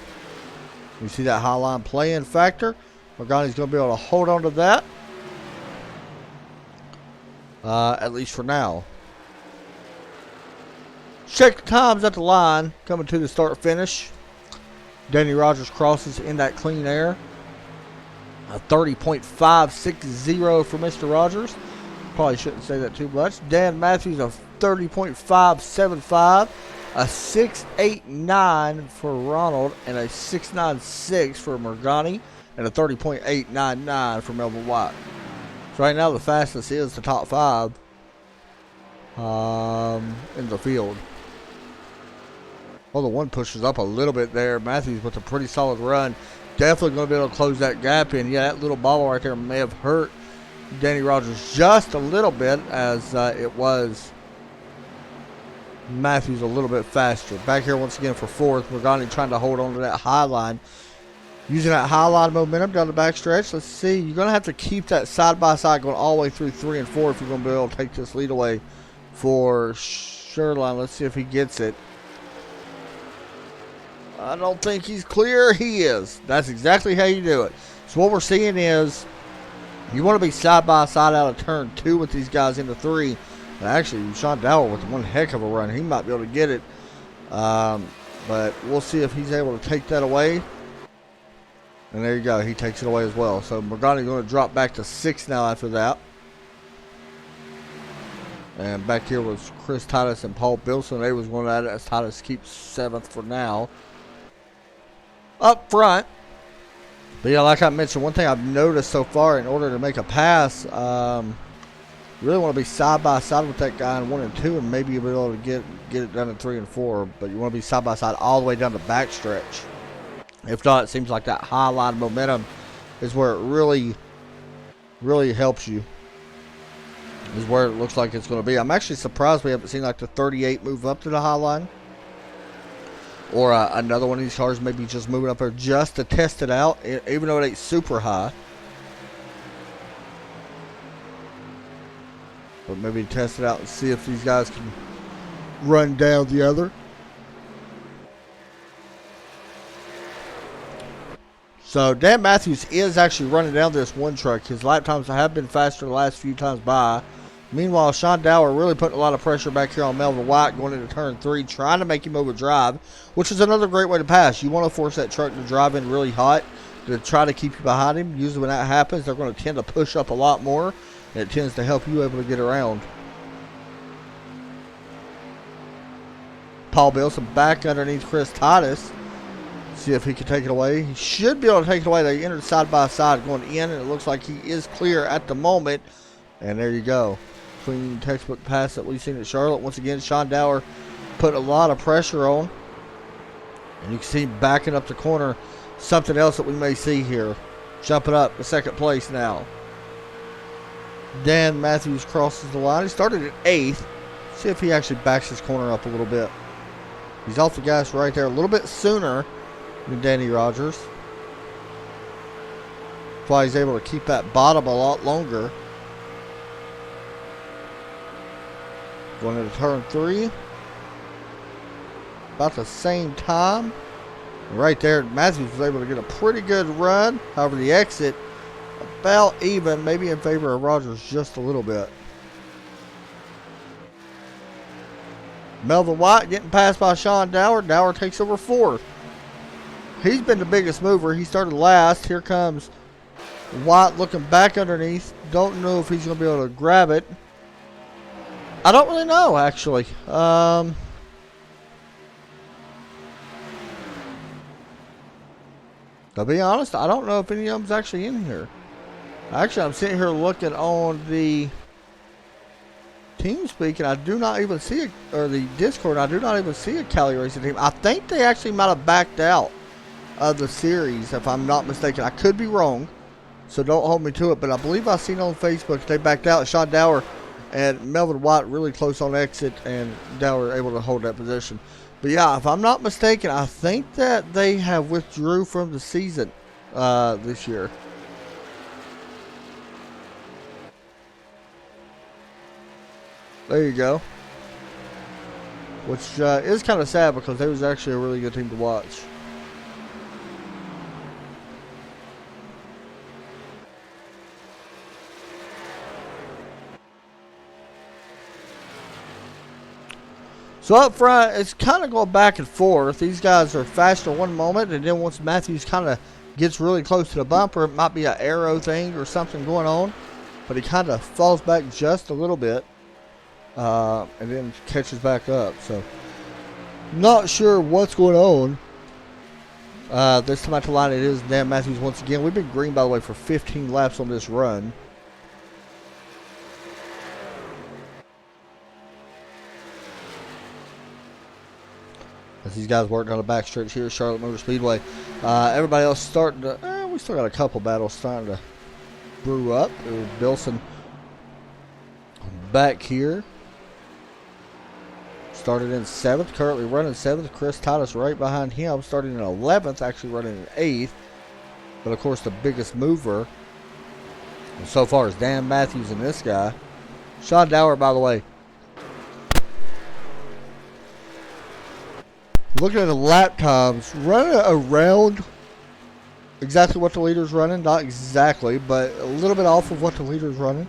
You see that high line playing factor. Morgani's going to be able to hold on to that. At least for now. Check the times at the line. Coming to the start finish. Danny Rogers crosses in that clean air. A 30.560 for Mr. Rogers. Probably shouldn't say that too much. Dan Matthews a 30.575. A 6.89 for Ronald. And a 6.96 for Morgani. And a 30.899 for Melvin White. So right now the fastest is the top 5 in the field. Well, the one pushes up a little bit there. Matthews with a pretty solid run. Definitely going to be able to close that gap in. Yeah, that little bobble right there may have hurt Danny Rogers just a little bit, as it was Matthews a little bit faster. Back here once again for 4th. Morgani trying to hold on to that high line. Using that high line momentum down the backstretch. Let's see. You're going to have to keep that side-by-side going all the way through 3 and 4 if you're going to be able to take this lead away for Sherline. Let's see if he gets it. I don't think he's clear. He is. That's exactly how you do it. So what we're seeing is you want to be side-by-side out of turn 2 with these guys into 3. And actually, Sean Dower with one heck of a run. He might be able to get it. But we'll see if he's able to take that away. And there you go. He takes it away as well. So Morgani's going to drop back to 6 now after that. And back here was Chris Titus and Paul Bilson. They was going at it as Titus keeps 7th for now. Up front. But yeah, like I mentioned, one thing I've noticed so far, in order to make a pass, you really want to be side by side with that guy in 1 and 2, and maybe you'll be able to get it done in 3 and 4. But you want to be side by side all the way down the backstretch. If not, it seems like that high line momentum is where it really, really helps you. Is where it looks like it's going to be. I'm actually surprised we haven't seen like the 38 move up to the high line. Or another one of these cars maybe just moving up there just to test it out, even though it ain't super high. But maybe test it out and see if these guys can run down the other. So Dan Matthews is actually running down this one truck. His lap times have been faster the last few times by. Meanwhile, Sean Dower really putting a lot of pressure back here on Melvin White going into turn 3, trying to make him overdrive, which is another great way to pass. You want to force that truck to drive in really hot to try to keep you behind him. Usually when that happens, they're going to tend to push up a lot more, and it tends to help you able to get around. Paul Bilson back underneath Chris Titus. See if he can take it away. He should be able to take it away. They entered side by side going in, and it looks like he is clear at the moment. And there you go. Clean textbook pass that we've seen at Charlotte. Once again, Sean Dower put a lot of pressure on. And you can see him backing up the corner. Something else that we may see here. Jumping up to 2nd place now. Dan Matthews crosses the line. He started at 8th. See if he actually backs his corner up a little bit. He's off the gas right there a little bit sooner than Danny Rogers. That's why he's able to keep that bottom a lot longer. Going into turn 3. About the same time. Right there, Matthews was able to get a pretty good run. However, the exit about even, maybe in favor of Rogers just a little bit. Melvin White getting passed by Sean Dower. Dower takes over 4th. He's been the biggest mover. He started last. Here comes White looking back underneath. Don't know if he's going to be able to grab it. I don't really know, actually. To be honest, I don't know if any of them's actually in here. Actually, I'm sitting here looking on the TeamSpeak, and I do not even see it, or the Discord, I do not even see a Cali Racing team. I think they actually might have backed out of the series, if I'm not mistaken. I could be wrong, so don't hold me to it, but I believe I've seen on Facebook they backed out. Sean Dower and Melvin White really close on exit, and Dower able to hold that position. But yeah, if I'm not mistaken, I think that they have withdrew from the season this year. There you go. Which is kind of sad because they was actually a really good team to watch. So up front, it's kind of going back and forth. These guys are faster one moment, and then once Matthews kind of gets really close to the bumper, it might be an aero thing or something going on. But he kind of falls back just a little bit. And then catches back up. So, not sure what's going on. This time at the line, it is Dan Matthews once again. We've been green, by the way, for 15 laps on this run. As these guys work down the back stretch here, Charlotte Motor Speedway. Everybody else starting to, we still got a couple battles starting to brew up. Bilson back here. Started in 7th, currently running 7th. Chris Titus right behind him, starting in 11th, actually running in 8th. But of course, the biggest mover so far is Dan Matthews and this guy. Sean Dower, by the way. Looking at the lap times, running around exactly what the leader's running. Not exactly, but a little bit off of what the leader's running.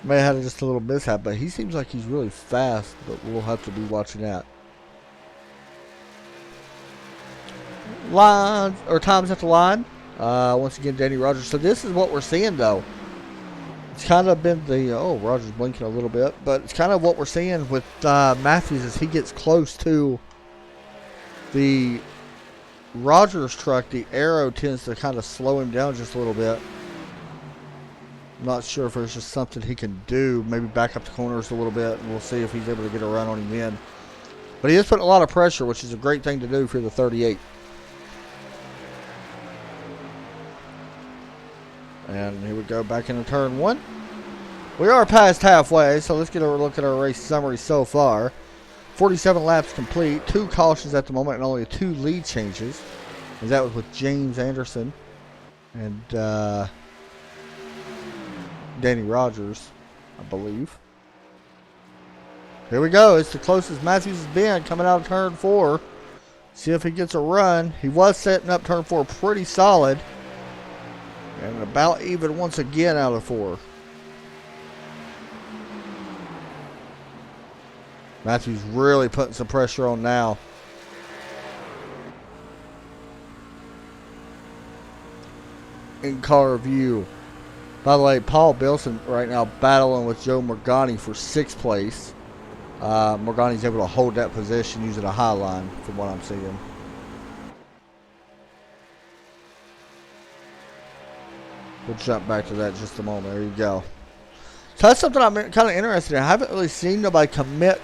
May have had just a little mishap, but he seems like he's really fast, but we'll have to be watching that. Lines, or times at the line. Once again, Danny Rogers. So this is what we're seeing, though. It's kind of been the, oh, Rogers blinking a little bit, but it's kind of what we're seeing with Matthews as he gets close to the Rogers truck. The arrow tends to kind of slow him down just a little bit. Not sure if there's just something he can do. Maybe back up the corners a little bit, and we'll see if he's able to get a run on him in. But he is putting a lot of pressure, which is a great thing to do for the 38. And here we go back into turn 1. We are past halfway, so let's get a look at our race summary so far. 47 laps complete, 2 cautions at the moment, and only 2 lead changes. And that was with James Anderson and Danny Rogers, I believe. Here we go. It's the closest Matthews has been coming out of turn 4. See if he gets a run. He was setting up turn 4 pretty solid. And about even once again out of 4. Matthews really putting some pressure on now. In car view. By the way, Paul Bilson right now battling with Joe Morgani for 6th place. Morgani's able to hold that position using a high line from what I'm seeing. We'll jump back to that in just a moment. There you go. So that's something I'm kind of interested in. I haven't really seen nobody commit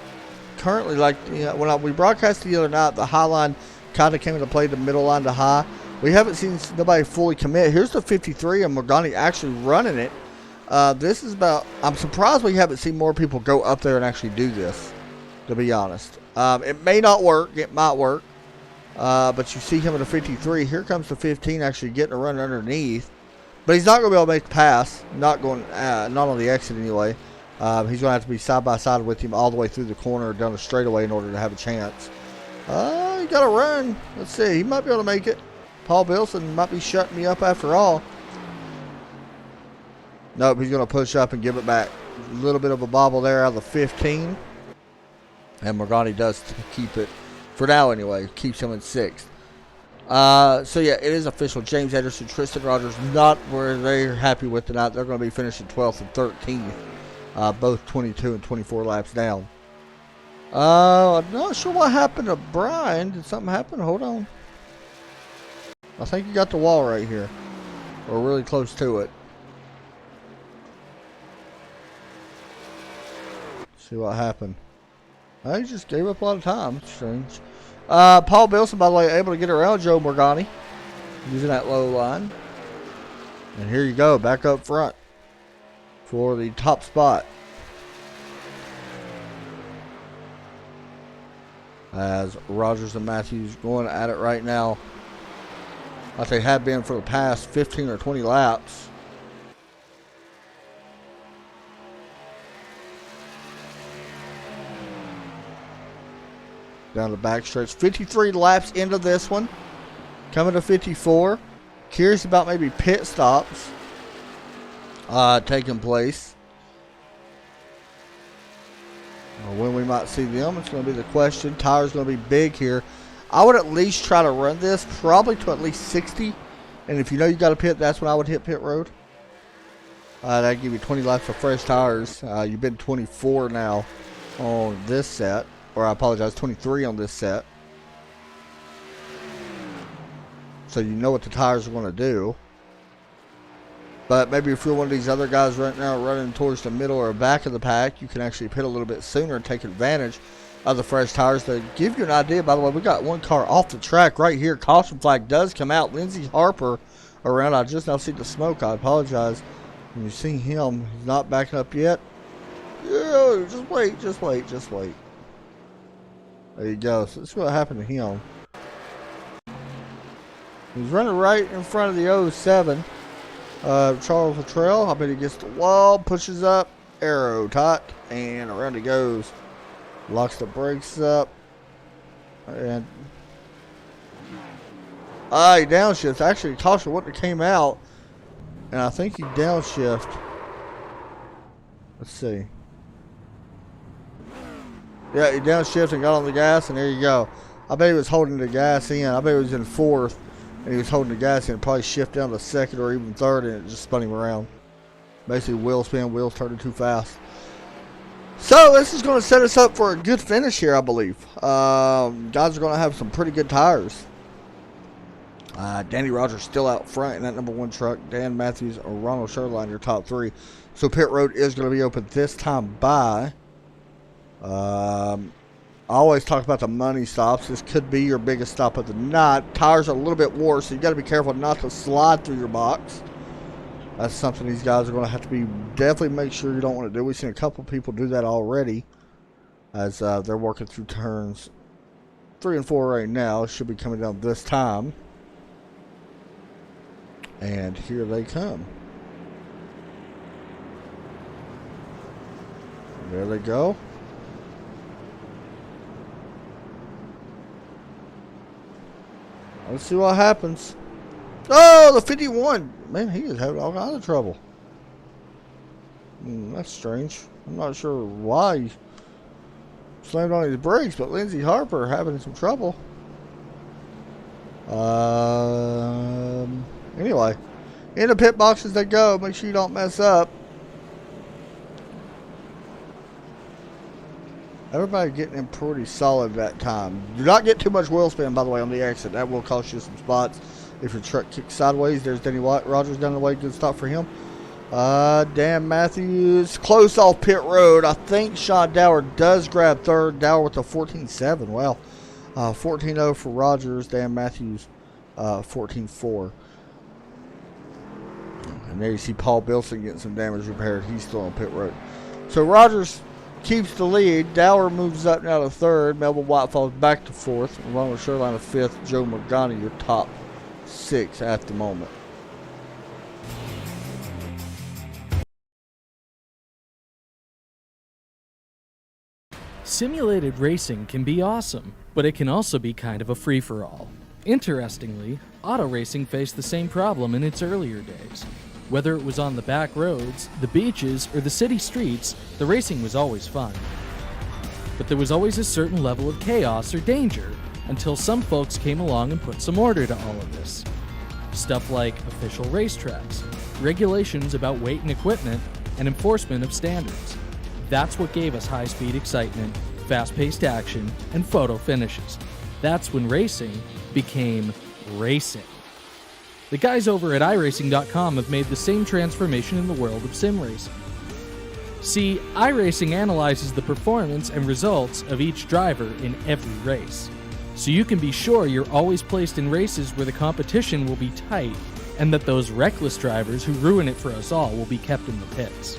currently. Like, you know, when we broadcast the other night, the high line kind of came into play, the middle line to high. We haven't seen nobody fully commit. Here's the 53, and Morgani actually running it. This is about. I'm surprised we haven't seen more people go up there and actually do this. To be honest, it may not work. It might work. But you see him in a 53. Here comes the 15 actually getting a run underneath. But he's not going to be able to make the pass. Not on the exit anyway. He's going to have to be side by side with him all the way through the corner down the straightaway in order to have a chance. He got to run. Let's see. He might be able to make it. Paul Bilson might be shutting me up after all. Nope, he's going to push up and give it back. A little bit of a bobble there out of the 15. And Morgani does keep it. For now, anyway. Keeps him in 6th. So, yeah, it is official. James Anderson, Tristan Rogers, not where they're happy with tonight. They're going to be finishing 12th and 13th. Both 22 and 24 laps down. I'm not sure what happened to Brian. Did something happen? Hold on. I think you got the wall right here. Or really close to it. See what happened. He just gave up a lot of time. It's strange. Paul Bilson, by the way, able to get around Joe Morgani. Using that low line. And here you go. Back up front. For the top spot. As Rogers and Matthews going at it right now. Like they have been for the past 15 or 20 laps. Down the back stretch. 53 laps into this one. Coming to 54. Curious about maybe pit stops taking place. When we might see them, it's going to be the question. Tires going to be big here. I would at least try to run this probably to at least 60. And if you know you got to pit, that's when I would hit pit road. That'd give you 20 laps of fresh tires. You've been 24 now on this set. Or I apologize, 23 on this set. So you know what the tires are going to do. But maybe if you're one of these other guys right now running towards the middle or back of the pack, you can actually pit a little bit sooner and take advantage of the fresh tires. To give you an idea, by the way, we got one car off the track right here. Caution flag does come out. Lindsey Harper around. I just now see the smoke. I apologize. When you see him, he's not backing up yet. Yeah, just wait, just wait, just wait. There you go. So that's what happened to him. He's running right in front of the 07. Charles Luttrell. I bet he gets the wall, pushes up, arrow tight, and around he goes. Locks the brakes up. And he downshifts. Actually, caution wouldn't have came out. And I think he downshift. Let's see. Yeah, he downshifted and got on the gas, and there you go. I bet he was holding the gas in. I bet he was in 4th, and he was holding the gas in. Probably shift down to 2nd or even 3rd, and it just spun him around. Basically, wheel spin, wheels turning too fast. So, this is going to set us up for a good finish here, I believe. Guys are going to have some pretty good tires. Danny Rogers still out front in that number 1 truck. Dan Matthews or Ronald Sherline, your top 3. So, pit road is going to be open this time by... I always talk about the money stops. This could be your biggest stop of the night. Tires are a little bit worse, so you got to be careful not to slide through your box. That's something these guys are going to have to be definitely make sure you don't want to do. We've seen a couple people do that already as they're working through turns 3 and 4 right now. Should be coming down this time. And here they come. There they go. Let's see what happens. Oh, the 51. Man, he is having all kinds of trouble. That's strange. I'm not sure why he slammed on his brakes, but Lindsey Harper having some trouble. Anyway, in the pit boxes they go. Make sure you don't mess up. Everybody getting in pretty solid that time. Do not get too much wheel spin, by the way, on the exit. That will cost you some spots. If your truck kicks sideways, there's Danny Rogers down the way. Good stop for him. Dan Matthews, close off pit road. I think Sean Dower does grab 3rd. Dower with a 14.7. Wow. 14.0 for Rogers. Dan Matthews, 14.4. And there you see Paul Bilson getting some damage repaired. He's still on pit road. So Rogers keeps the lead. Dower moves up now to third. Melvin White falls back to fourth. Ronald Sherline to fifth. Joe Morgani, your top six at the moment. Simulated racing can be awesome, but it can also be kind of a free-for-all. Interestingly, auto racing faced the same problem in its earlier days. Whether it was on the back roads, the beaches, or the city streets, the racing was always fun. But there was always a certain level of chaos or danger, until some folks came along and put some order to all of this. Stuff like official racetracks, regulations about weight and equipment, and enforcement of standards. That's what gave us high-speed excitement, fast-paced action, and photo finishes. That's when racing became racing. The guys over at iRacing.com have made the same transformation in the world of sim racing. See, iRacing analyzes the performance and results of each driver in every race, so you can be sure you're always placed in races where the competition will be tight and that those reckless drivers who ruin it for us all will be kept in the pits.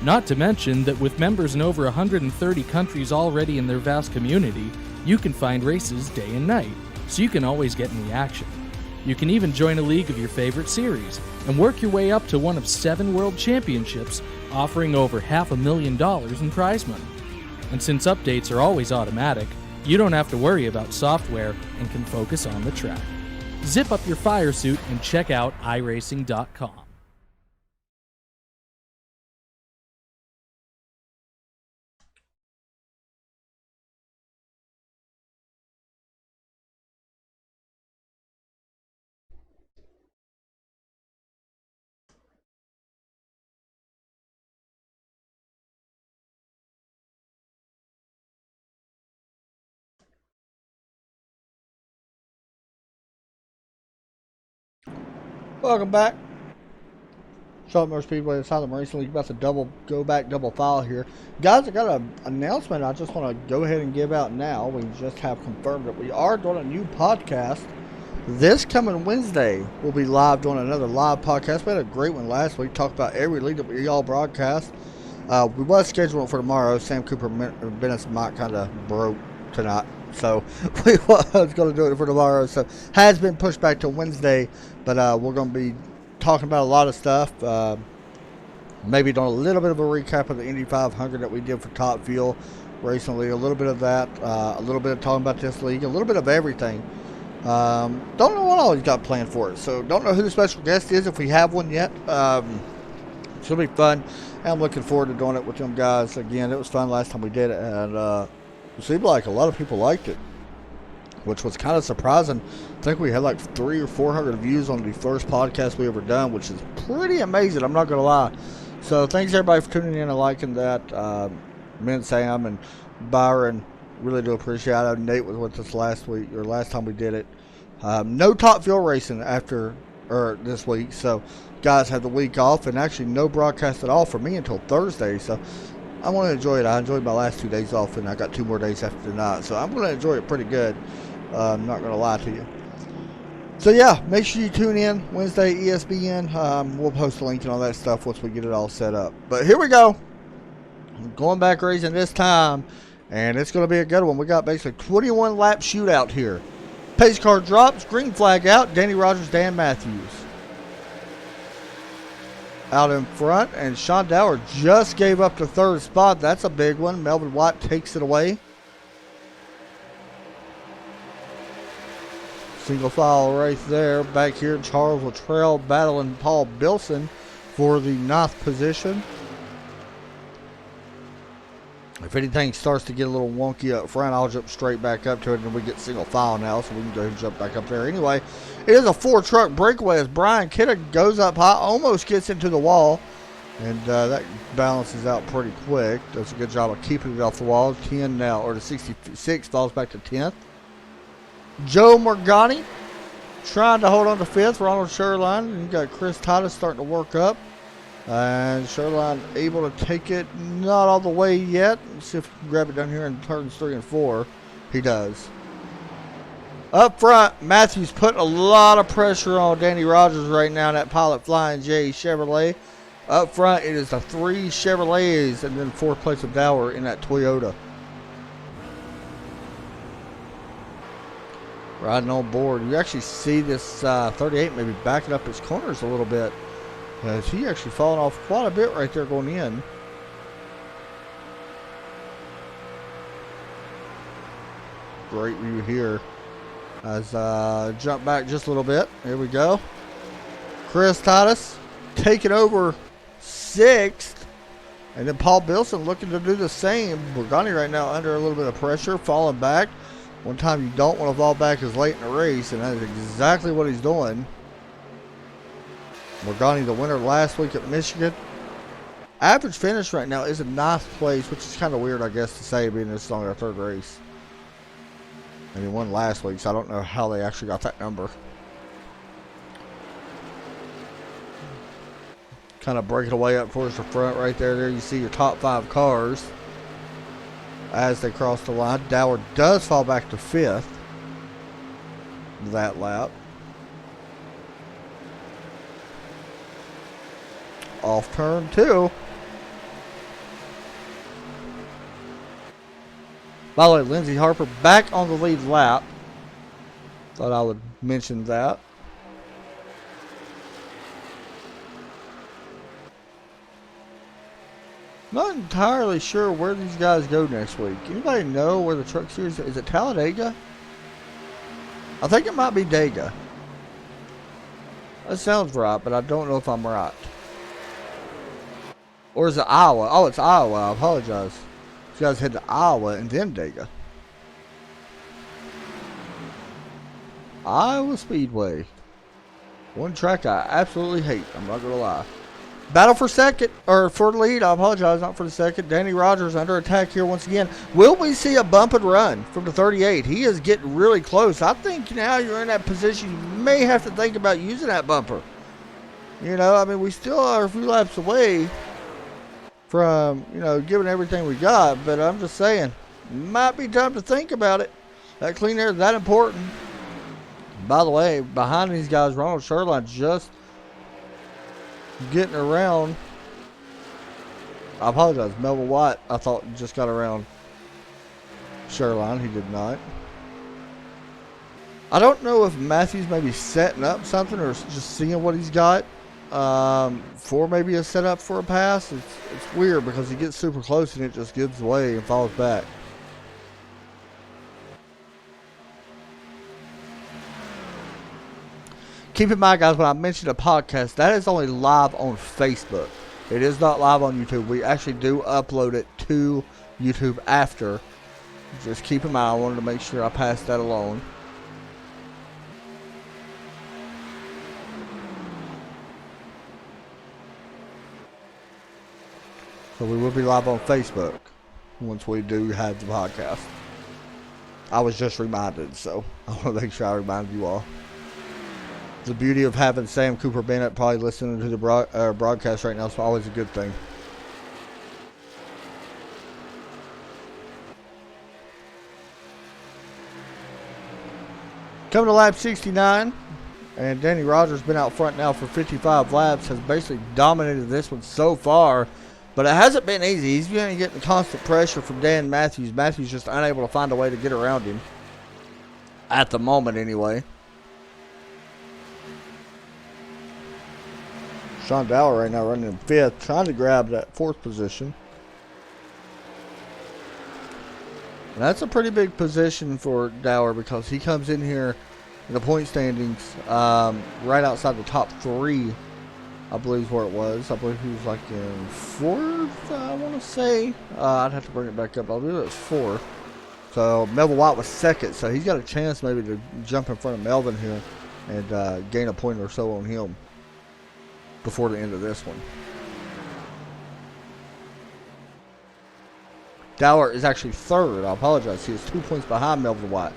Not to mention that with members in over 130 countries already in their vast community, you can find races day and night, so you can always get in the action. You can even join a league of your favorite series and work your way up to one of 7 world championships, offering over $500,000 in prize money. And since updates are always automatic, you don't have to worry about software and can focus on the track. Zip up your fire suit and check out iRacing.com. Welcome back. Charlotte Speedway, Asylum Racing League, about to go back double file here. Guys, I got an announcement I just want to go ahead and give out now. We just have confirmed that we are doing a new podcast. This coming Wednesday, we'll be live doing another live podcast. We had a great one last week, talked about every league that we all broadcast. We was scheduling for tomorrow. Sam Cooper Bennett's mic kind of broke tonight, so we was going to do it for tomorrow. So has been pushed back to Wednesday, but we're going to be talking about a lot of stuff. Maybe doing a little bit of a recap of the Indy 500 that we did for Top Fuel recently. A little bit of that, a little bit of talking about this league, a little bit of everything. Don't know what all he's got planned for it, so don't know who the special guest is if we have one yet. It'll be fun. I'm looking forward to doing it with them guys again. It was fun last time we did it, and it seemed like a lot of people liked it, which was kind of surprising. I think we had like 300 or 400 views on the first podcast we ever done, which is pretty amazing. I'm not gonna lie. So thanks everybody for tuning in and liking that. Me and Sam and Byron really do appreciate it. I know Nate was with us last week or last time we did it. No Top Fuel racing this week, so guys had the week off, and actually no broadcast at all for me until Thursday. So I want to enjoy it. I enjoyed my last 2 days off, and I got 2 more days after tonight, so I'm going to enjoy it pretty good. I'm not going to lie to you. So yeah, make sure you tune in Wednesday, ESPN. We'll post a link and all that stuff once we get it all set up. But here we go. I'm going back racing this time, and it's going to be a good one. We got basically 21 lap shootout here. Pace car drops, green flag out. Danny Rogers, Dan Matthews out in front, and Sean Dower just gave up the third spot. That's a big one. Melvin White takes it away. Single file race there. Back here, Charles Luttrell battling Paul Bilson for the 9th position. If anything starts to get a little wonky up front, I'll jump straight back up to it, and we get single file now, so we can go ahead and jump back up there. Anyway, it is a 4-truck breakaway as Brian Kidda goes up high, almost gets into the wall, and that balances out pretty quick. Does a good job of keeping it off the wall. 10 now, or the 66 falls back to 10th. Joe Morgani trying to hold on to 5th. Ronald Sherline, and you got Chris Titus starting to work up. And Sherline able to take it, not all the way yet. Let's see if he can grab it down here in turns 3 and 4. He does. Up front, Matthews putting a lot of pressure on Danny Rogers right now in that Pilot Flying J Chevrolet. Up front, it is the 3 Chevrolets and then 4th place of Dower in that Toyota. Riding on board. You actually see this 38 maybe backing up his corners a little bit. As he actually falling off quite a bit right there going in. Great view here. As jump back just a little bit. Here we go. Chris Titus taking over 6th. And then Paul Bilson looking to do the same. Borgani right now under a little bit of pressure, falling back. One time you don't want to fall back is late in the race, and that is exactly what he's doing. Borgani, the winner last week at Michigan. Average finish right now is a 9th place, which is kind of weird, I guess, to say, being this is only our 3rd race. And he won last week, so I don't know how they actually got that number. Kind of breaking away up towards the front right there. There you see your top 5 cars as they cross the line. Dower does fall back to 5th that lap. Off turn 2. By the way, Lindsey Harper back on the lead lap. Thought I would mention that. Not entirely sure where these guys go next week. Anybody know where the truck series is? It Talladega? I think it might be Dega. That sounds right, but I don't know if I'm right. Or is it Iowa? Oh, it's Iowa. I apologize. These guys head to Iowa and then Dega. Iowa Speedway. One track I absolutely hate. I'm not going to lie. Battle for second, or for the lead, I apologize, not for the second. Danny Rogers under attack here once again. Will we see a bump and run from the 38? He is getting really close. I think now you're in that position, you may have to think about using that bumper. You know, I mean, we still are a few laps away from, you know, giving everything we got, but I'm just saying, might be time to think about it. That clean air is that important. By the way, behind these guys, Ronald Sherline just getting around. I apologize. Melvin White, I thought, just got around Sherline. He did not. I don't know if Matthews may be setting up something or just seeing what he's got for maybe a setup for a pass. It's weird because he gets super close and it just gives way and falls back. Keep in mind, guys, when I mentioned a podcast, that is only live on Facebook. It is not live on YouTube. We actually do upload it to YouTube after. Just keep in mind, I wanted to make sure I passed that along. So we will be live on Facebook once we do have the podcast. I was just reminded, so I want to make sure I remind you all. The beauty of having Sam Cooper Bennett probably listening to the broadcast right now is always a good thing. Coming to lap 69, and Danny Rogers been out front now for 55 laps, has basically dominated this one so far, but it hasn't been easy. He's been getting constant pressure from Dan Matthews. Matthews just unable to find a way to get around him, at the moment anyway. Sean Dower right now running in 5th, trying to grab that 4th position. And that's a pretty big position for Dower because he comes in here in the point standings right outside the top 3, I believe is where it was. I believe he was like in 4th, I want to say. I'd have to bring it back up. I believe it was 4th. So Melvin White was 2nd, so he's got a chance maybe to jump in front of Melvin here and gain a point or so on him before the end of this one. Dower is actually 3rd. I apologize. He is 2 points behind Melvin White.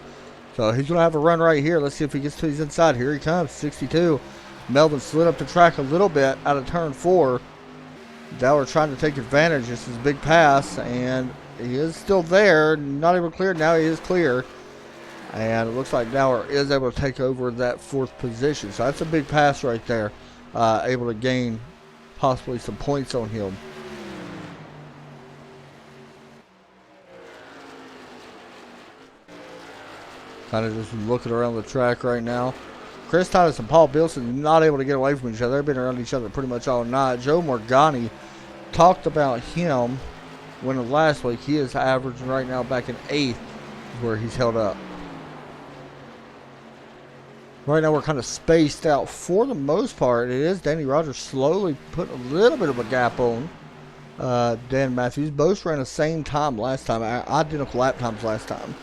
So he's going to have a run right here. Let's see if he gets to his inside. Here he comes, 62. Melvin slid up the track a little bit out of turn 4. Dower trying to take advantage. This is a big pass, and he is still there. Not even clear. Now he is clear. And it looks like Dower is able to take over that 4th position. So that's a big pass right there. Able to gain possibly some points on him. Kind of just looking around the track right now. Chris Titus and Paul Bilson not able to get away from each other. They've been around each other pretty much all night. Joe Morgani, talked about him winning last week. He is averaging right now back in 8th where he's held up. Right now we're kind of spaced out for the most part. It is Danny Rogers slowly putting a little bit of a gap on Dan Matthews. Both ran the same time last time, identical lap times last time.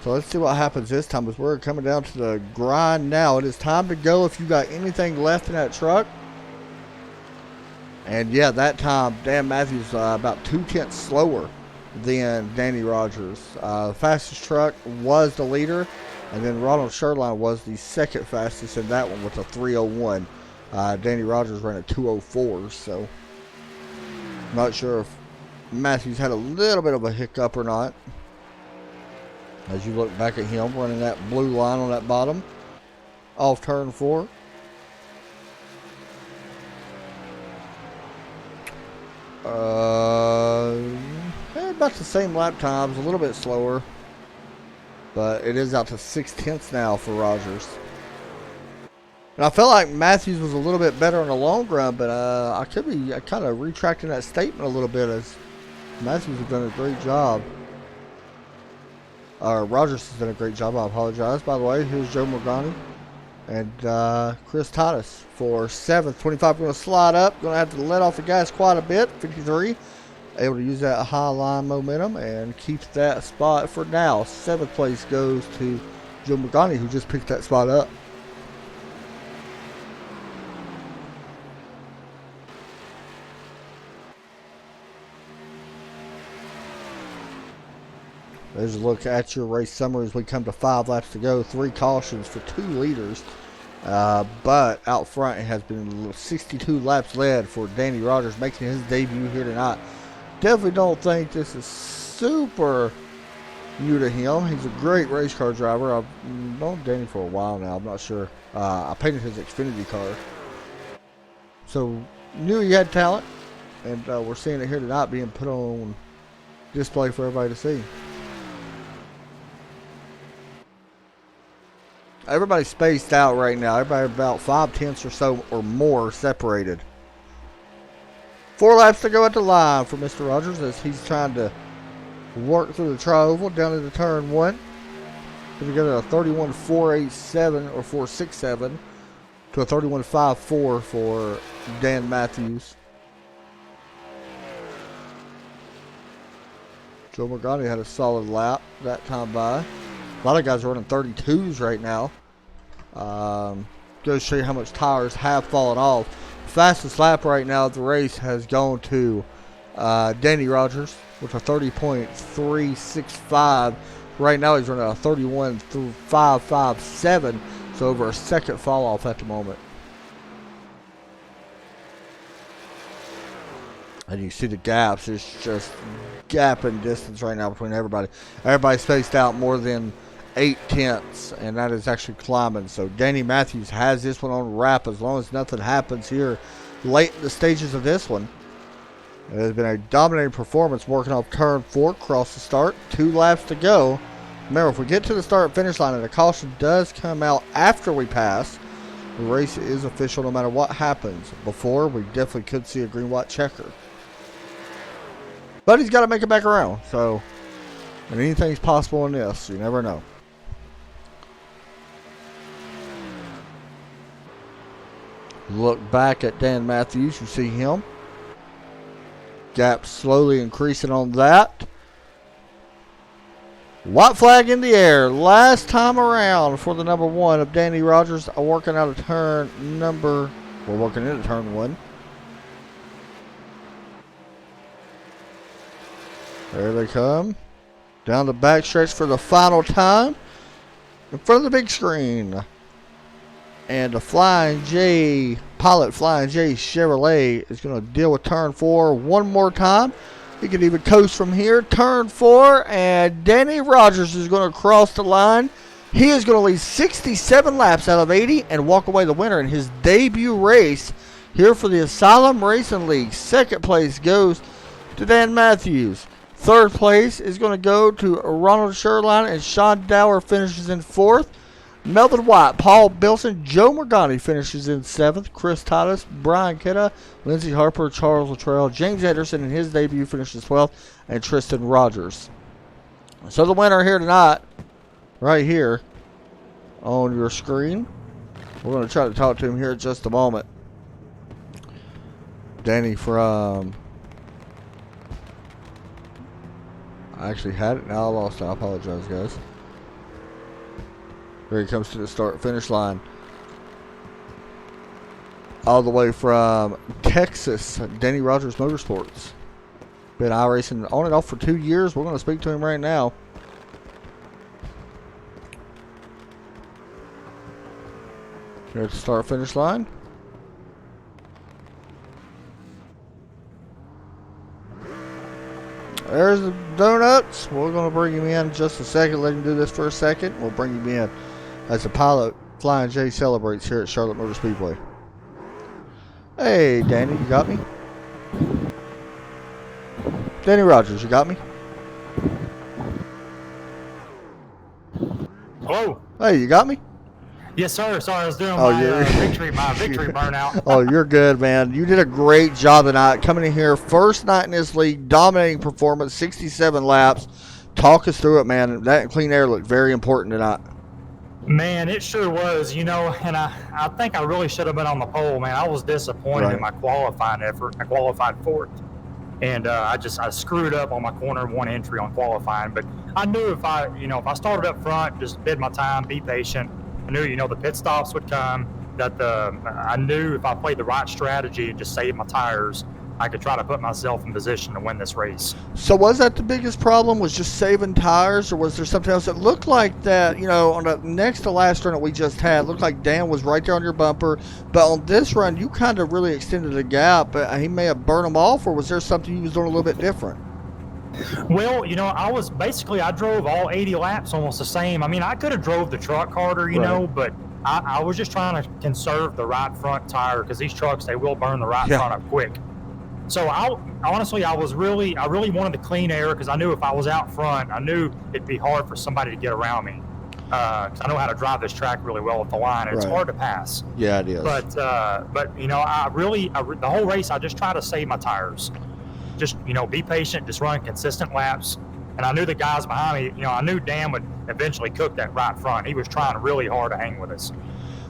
So let's see what happens this time as we're coming down to the grind now. It is time to go if you got anything left in that truck. And yeah, that time Dan Matthews about 2/10 slower than Danny Rogers. Fastest truck was the leader. And then Ronald Sherline was the second fastest in that one with a 3:01. Danny Rogers ran a 2:04. So I'm not sure if Matthews had a little bit of a hiccup or not. As you look back at him running that blue line on that bottom off turn 4. About the same lap times, a little bit slower. But it is out to 6/10 now for Rogers. And I felt like Matthews was a little bit better in the long run, but I could be kind of retracting that statement a little bit as Matthews has done a great job. Rogers has done a great job, I apologize. By the way, here's Joe Morgani and Chris Titus for 7th. 25 going to slide up. Going to have to let off the gas quite a bit. 53. Able to use that high line momentum and keeps that spot for now. 7th place goes to Joe Morgani, who just picked that spot up. There's a look at your race summary as we come to 5 laps to go. 3 cautions for 2 leaders. But out front it has been 62 laps led for Danny Rogers making his debut here tonight. Definitely don't think this is super new to him. He's a great race car driver. I've known Danny for a while now. I'm not sure. I painted his Xfinity car. So knew he had talent. And we're seeing it here tonight being put on display for everybody to see. Everybody's spaced out right now. Everybody about 5/10 or so or more separated. 4 laps to go at the line for Mr. Rogers as he's trying to work through the tri-oval down into turn 1. Going to go to a 31.487 or 4.67 to a 31.54 for Dan Matthews. Joe Morgani had a solid lap that time by. A lot of guys are running 32s right now. Goes to show you how much tires have fallen off. Fastest lap right now of the race has gone to Danny Rogers with a 30.365. Right now he's running a 31.557, so over a second fall off at the moment. And you see the gaps. It's just gap in distance right now between everybody. Everybody's spaced out more than 8/10, and that is actually climbing. So Danny Matthews has this one on wrap as long as nothing happens here late in the stages of this one. It has been a dominating performance working off turn 4 across the start. 2 laps to go. Remember, if we get to the start finish line and a caution does come out after we pass, the race is official no matter what happens. Before, we definitely could see a green-white checker. But he's got to make it back around. So, and anything's possible in this. You never know. Look back at Dan Matthews. You see him. Gap slowly increasing on that. White flag in the air. Last time around for the number 1 of Danny Rogers. Working out of turn number. We're working into turn 1. There they come. Down the backstretch for the final time. In front of the big screen. And the Pilot Flying J Chevrolet is going to deal with turn 4 one more time. He can even coast from here. Turn 4, and Danny Rogers is going to cross the line. He is going to lead 67 laps out of 80 and walk away the winner in his debut race here for the Asylum Racing League. Second place goes to Dan Matthews. Third place is going to go to Ronald Sherline, and Sean Dower finishes in 4th. Melvin White, Paul Bilson, Joe Morgani finishes in 7th. Chris Titus, Brian Ketta, Lindsey Harper, Charles Luttrell, James Anderson in his debut finishes 12th, and Tristan Rogers. So the winner here tonight, right here on your screen. We're going to try to talk to him here in just a moment. Danny from... I actually had it. Now I lost it. I apologize, guys. Here he comes to the start-finish line. All the way from Texas, Danny Rogers Motorsports. Been iRacing on and off for 2 years. We're going to speak to him right now. Here at the start-finish line. There's the donuts. We're going to bring him in just a second. Let him do this for a second. We'll bring him in as the pilot Flying J celebrates here at Charlotte Motor Speedway. Hey, Danny, you got me? Danny Rogers, you got me? Hello. Hey, you got me? Yes, sir. Sorry, I was doing my victory burnout. Oh, you're good, man. You did a great job tonight. Coming in here, first night in this league, dominating performance, 67 laps. Talk us through it, man. That clean air looked very important tonight. Man, it sure was, and I think I really should have been on the pole, man. I was disappointed in my qualifying effort. I qualified 4th, and I screwed up on my corner 1 entry on qualifying. But I knew if I started up front, just bid my time, be patient. I knew, the pit stops would come, that I knew if I played the right strategy and just saved my tires, I could try to put myself in position to win this race. So was that the biggest problem, was just saving tires, or was there something else? It looked like that, on the next to last run that we just had, looked like Dan was right there on your bumper, but on this run, you kind of really extended the gap. He may have burned them off, or was there something you was doing a little bit different? Well, I drove all 80 laps almost the same. I mean, I could have drove the truck harder, but I was just trying to conserve the right front tire, because these trucks, they will burn the right front up quick. So I really wanted to clean air, because I knew if I was out front, I knew it'd be hard for somebody to get around me. Because I know how to drive this track really well with the line, and it's hard to pass. Yeah, it is. But the whole race, I just try to save my tires. Just, be patient, just run consistent laps. And I knew the guys behind me, I knew Dan would eventually cook that right front. He was trying really hard to hang with us.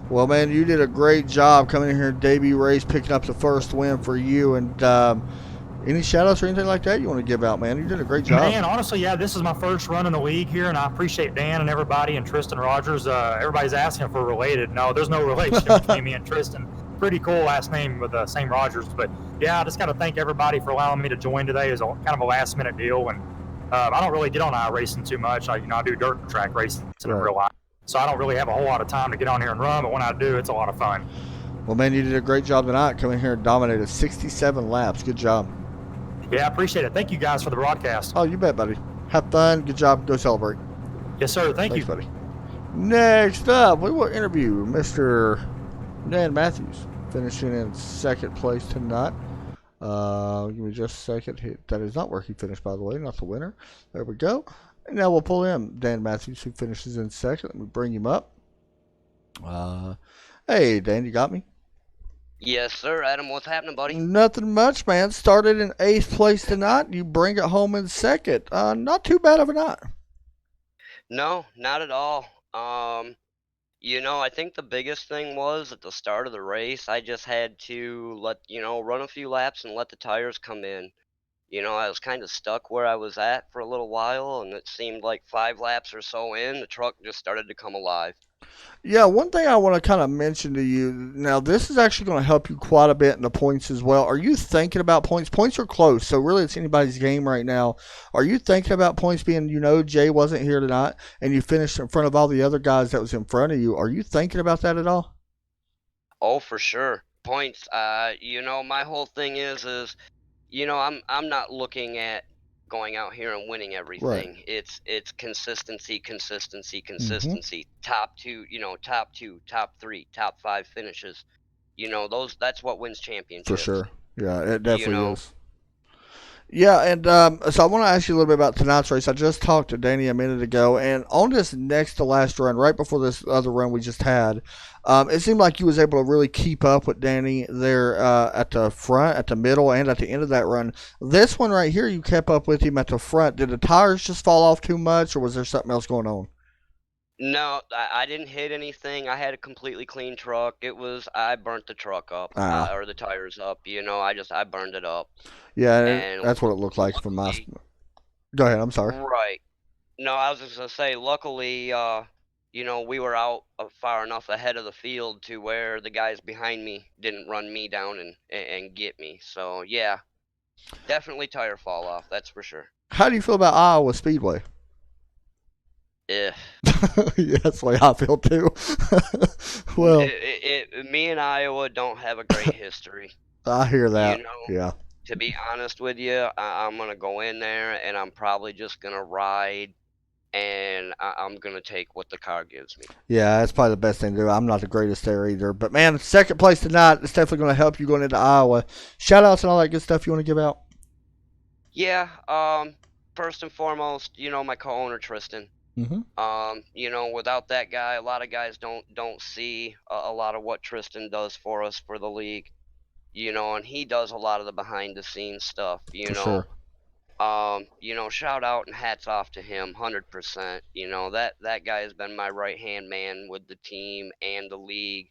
Well, man, you did a great job coming in here, debut race, picking up the first win for you. And any shout-outs or anything like that you want to give out, man? You did a great job. Man, honestly, yeah, this is my first run in the league here, and I appreciate Dan and everybody and Tristan Rogers. Everybody's asking if we're related. No, there's no relation between me and Tristan. Pretty cool last name with the same Rogers. But, yeah, I just got to thank everybody for allowing me to join today. It was kind of a last-minute deal, and I don't really get on iRacing too much. I do dirt track racing in real life. So I don't really have a whole lot of time to get on here and run, but when I do, it's a lot of fun. Well, man, you did a great job tonight coming here and dominated 67 laps. Good job. Yeah, I appreciate it. Thank you guys for the broadcast. Oh, you bet, buddy. Have fun. Good job. Go celebrate. Yes, sir. Thanks, you, buddy. Next up, we will interview Mr. Dan Matthews, finishing in second place tonight. Give me just a second. That is not where he finished, by the way, not the winner. There we go. And now we'll pull in Dan Matthews, who finishes in second. Let me bring him up. Hey, Dan, you got me? Yes, sir. Adam, what's happening, buddy? Nothing much, man. Started in 8th place tonight. You bring it home in second. Not too bad of a night. No, not at all. I think the biggest thing was at the start of the race, I just had to run a few laps and let the tires come in. I was kind of stuck where I was at for a little while, and it seemed like 5 laps or so in, the truck just started to come alive. Yeah, one thing I want to kind of mention to you, now this is actually going to help you quite a bit in the points as well. Are you thinking about points? Points are close, so really it's anybody's game right now. Are you thinking about points being, Jay wasn't here tonight, and you finished in front of all the other guys that was in front of you? Are you thinking about that at all? Oh, for sure. Points. My whole thing is I'm not looking at going out here and winning Right. everything. It's consistency, consistency, Mm-hmm. consistency. Top two, top two, top three, top five finishes. That's what wins For championships. sure. Yeah, it You definitely know, is. Yeah, and so I want to ask you a little bit about tonight's race. I just talked to Danny a minute ago, and on this next to last run, right before this other run we just had, it seemed like you was able to really keep up with Danny there at the front, at the middle, and at the end of that run. This one right here, you kept up with him at the front. Did the tires just fall off too much, or was there something else going on? no, I didn't hit anything. I had a completely clean truck. I burnt the truck up, Ah, or the tires up. I burned it up, yeah, and that's what it looked like from my. luckily, Go ahead. I'm sorry. right. No, I was just gonna say, luckily, we were out far enough ahead of the field to where the guys behind me didn't run me down and get me. So yeah, definitely tire fall off. That's for sure. How do you feel about Iowa Speedway? Yeah. Yeah, that's the way I feel too. Well, Me and Iowa don't have a great history. I hear You that. know, Yeah. to be honest with you, I'm gonna go in there and I'm probably just gonna ride and I'm gonna take what the car gives me. Yeah, that's probably the best thing to do. I'm not the greatest there either. But man, second place tonight is definitely going to help you going into Iowa. Shout outs and all that good stuff you want to give out. Yeah, first and foremost, my co-owner Tristan. Mm-hmm. Without that guy, a lot of guys don't see a lot of what Tristan does for us for the league. And he does a lot of the behind the scenes stuff. For sure. Shout out and hats off to him, 100%. That guy has been my right hand man with the team and the league.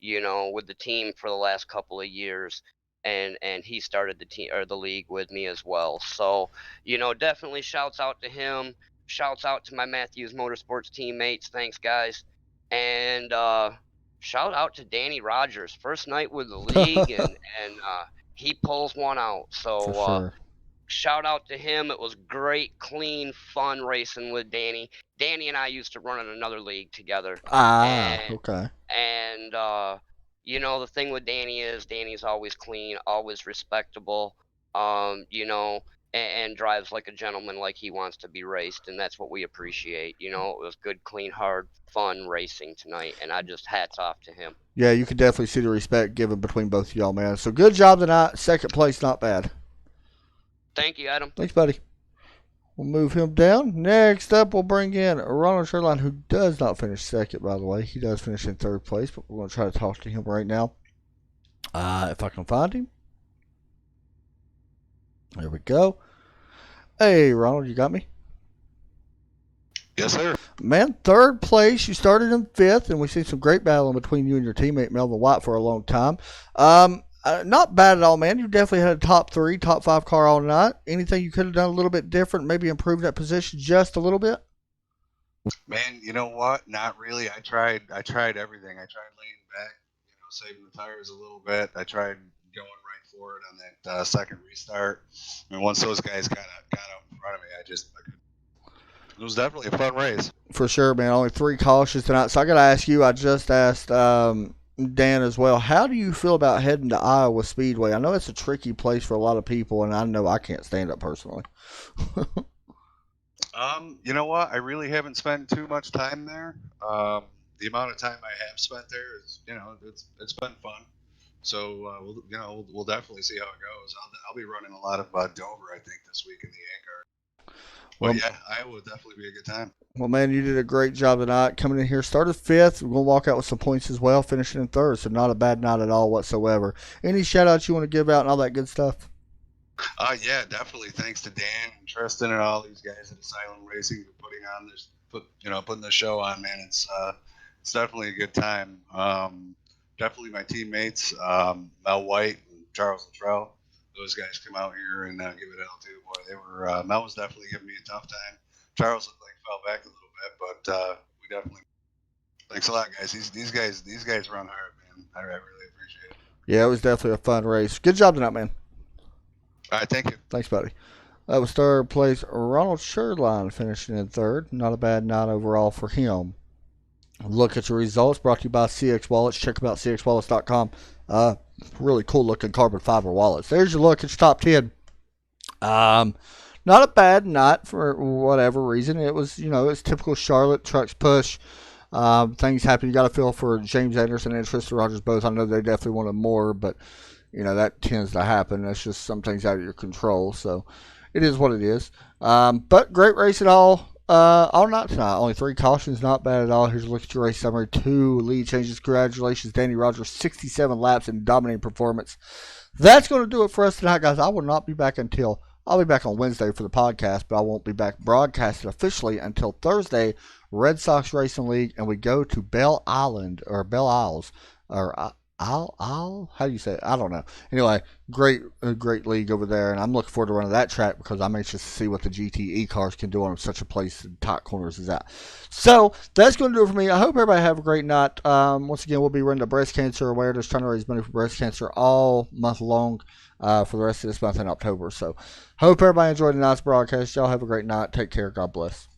With the team for the last couple of years, and he started the team or the league with me as well. So, definitely shouts out to him. Shouts out to my Matthews Motorsports teammates. Thanks, guys. And shout out to Danny Rogers. First night with the league, and he pulls one out. For So sure. shout out to him. It was great, clean, fun racing with Danny. Danny and I used to run in another league together, Ah, and okay. and the thing with Danny is Danny's always clean, always respectable, and drives like a gentleman, like he wants to be raced, and that's what we appreciate. It was good, clean, hard, fun racing tonight, and I just hats off to him. Yeah, you can definitely see the respect given between both of y'all, man. So good job tonight. Second place, not bad. Thank you, Adam. Thanks, buddy. We'll move him down. Next up, we'll bring in Ronald Sherline, who does not finish second, by the way. He does finish in third place, but we're going to try to talk to him right now. If I can find him. There we go. Hey, Ronald, you got me? Yes, sir. Man, third place. You started in fifth, and we've seen some great battling between you and your teammate Melvin White for a long time. Not bad at all, man. You definitely had a top three, top five car all night. Anything you could have done a little bit different, maybe improve that position just a little bit? Man, you know what? Not really. I tried everything. I tried laying back, saving the tires a little bit. I tried going right forward on that second restart. And once those guys got out in front of me, it was definitely a fun race. For sure, man. Only three cautions tonight. So I got to ask you, I just asked Dan as well, how do you feel about heading to Iowa Speedway? I know it's a tricky place for a lot of people, and I know I can't stand it personally. You know what? I really haven't spent too much time there. The amount of time I have spent there is, it's been fun. So we'll definitely see how it goes. I'll be running a lot of Dover, I think, this week in the Anchor. Well, yeah, Iowa would definitely be a good time. Well, man, you did a great job tonight. Coming in here, started fifth. We're going to walk out with some points as well, finishing in third. So not a bad night at all whatsoever. Any shout-outs you want to give out and all that good stuff? Yeah, definitely. Thanks to Dan and Tristan and all these guys at Asylum Racing for putting the show on, man. It's definitely a good time. Definitely my teammates, Mel White and Charles Luttrell. Those guys come out here and give it hell too. Boy, they were Mel was definitely giving me a tough time. Charles looked like fell back a little bit, but we definitely. Thanks a lot, guys. These guys run hard, man. I really appreciate it. Yeah, it was definitely a fun race. Good job tonight, man. All right, thank you. Thanks, buddy. That was third place. Ronald Sherline finishing in third. Not a bad night overall for him. Look at your results brought to you by CX Wallets. Check them out, cxwallets.com. Really cool looking carbon fiber wallets. There's your look at your top 10. Not a bad night for whatever reason. It was, it's typical Charlotte. Trucks push. Things happen. You got to feel for James Anderson and Tristan Rogers both. I know they definitely wanted more, but, that tends to happen. That's just some things out of your control. So it is what it is. But great race at all. All night tonight. Only 3 cautions. Not bad at all. Here's a look at your race summary. 2 lead changes. Congratulations, Danny Rogers. 67 laps in dominating performance. That's going to do it for us tonight, guys. I'll be back on Wednesday for the podcast, but I won't be back broadcasted officially until Thursday, Red Sox Racing League, and we go to Belle Island, or Belle Isles, or Isle? How do you say it? I don't know. Anyway, great league over there, and I'm looking forward to running that track because I'm anxious to see what the GTE cars can do on such a place in tight corners as that. So, that's going to do it for me. I hope everybody have a great night. Once again, we'll be running the breast cancer awareness, trying to raise money for breast cancer all month long for the rest of this month in October. So, hope everybody enjoyed tonight's broadcast. Y'all have a great night. Take care. God bless.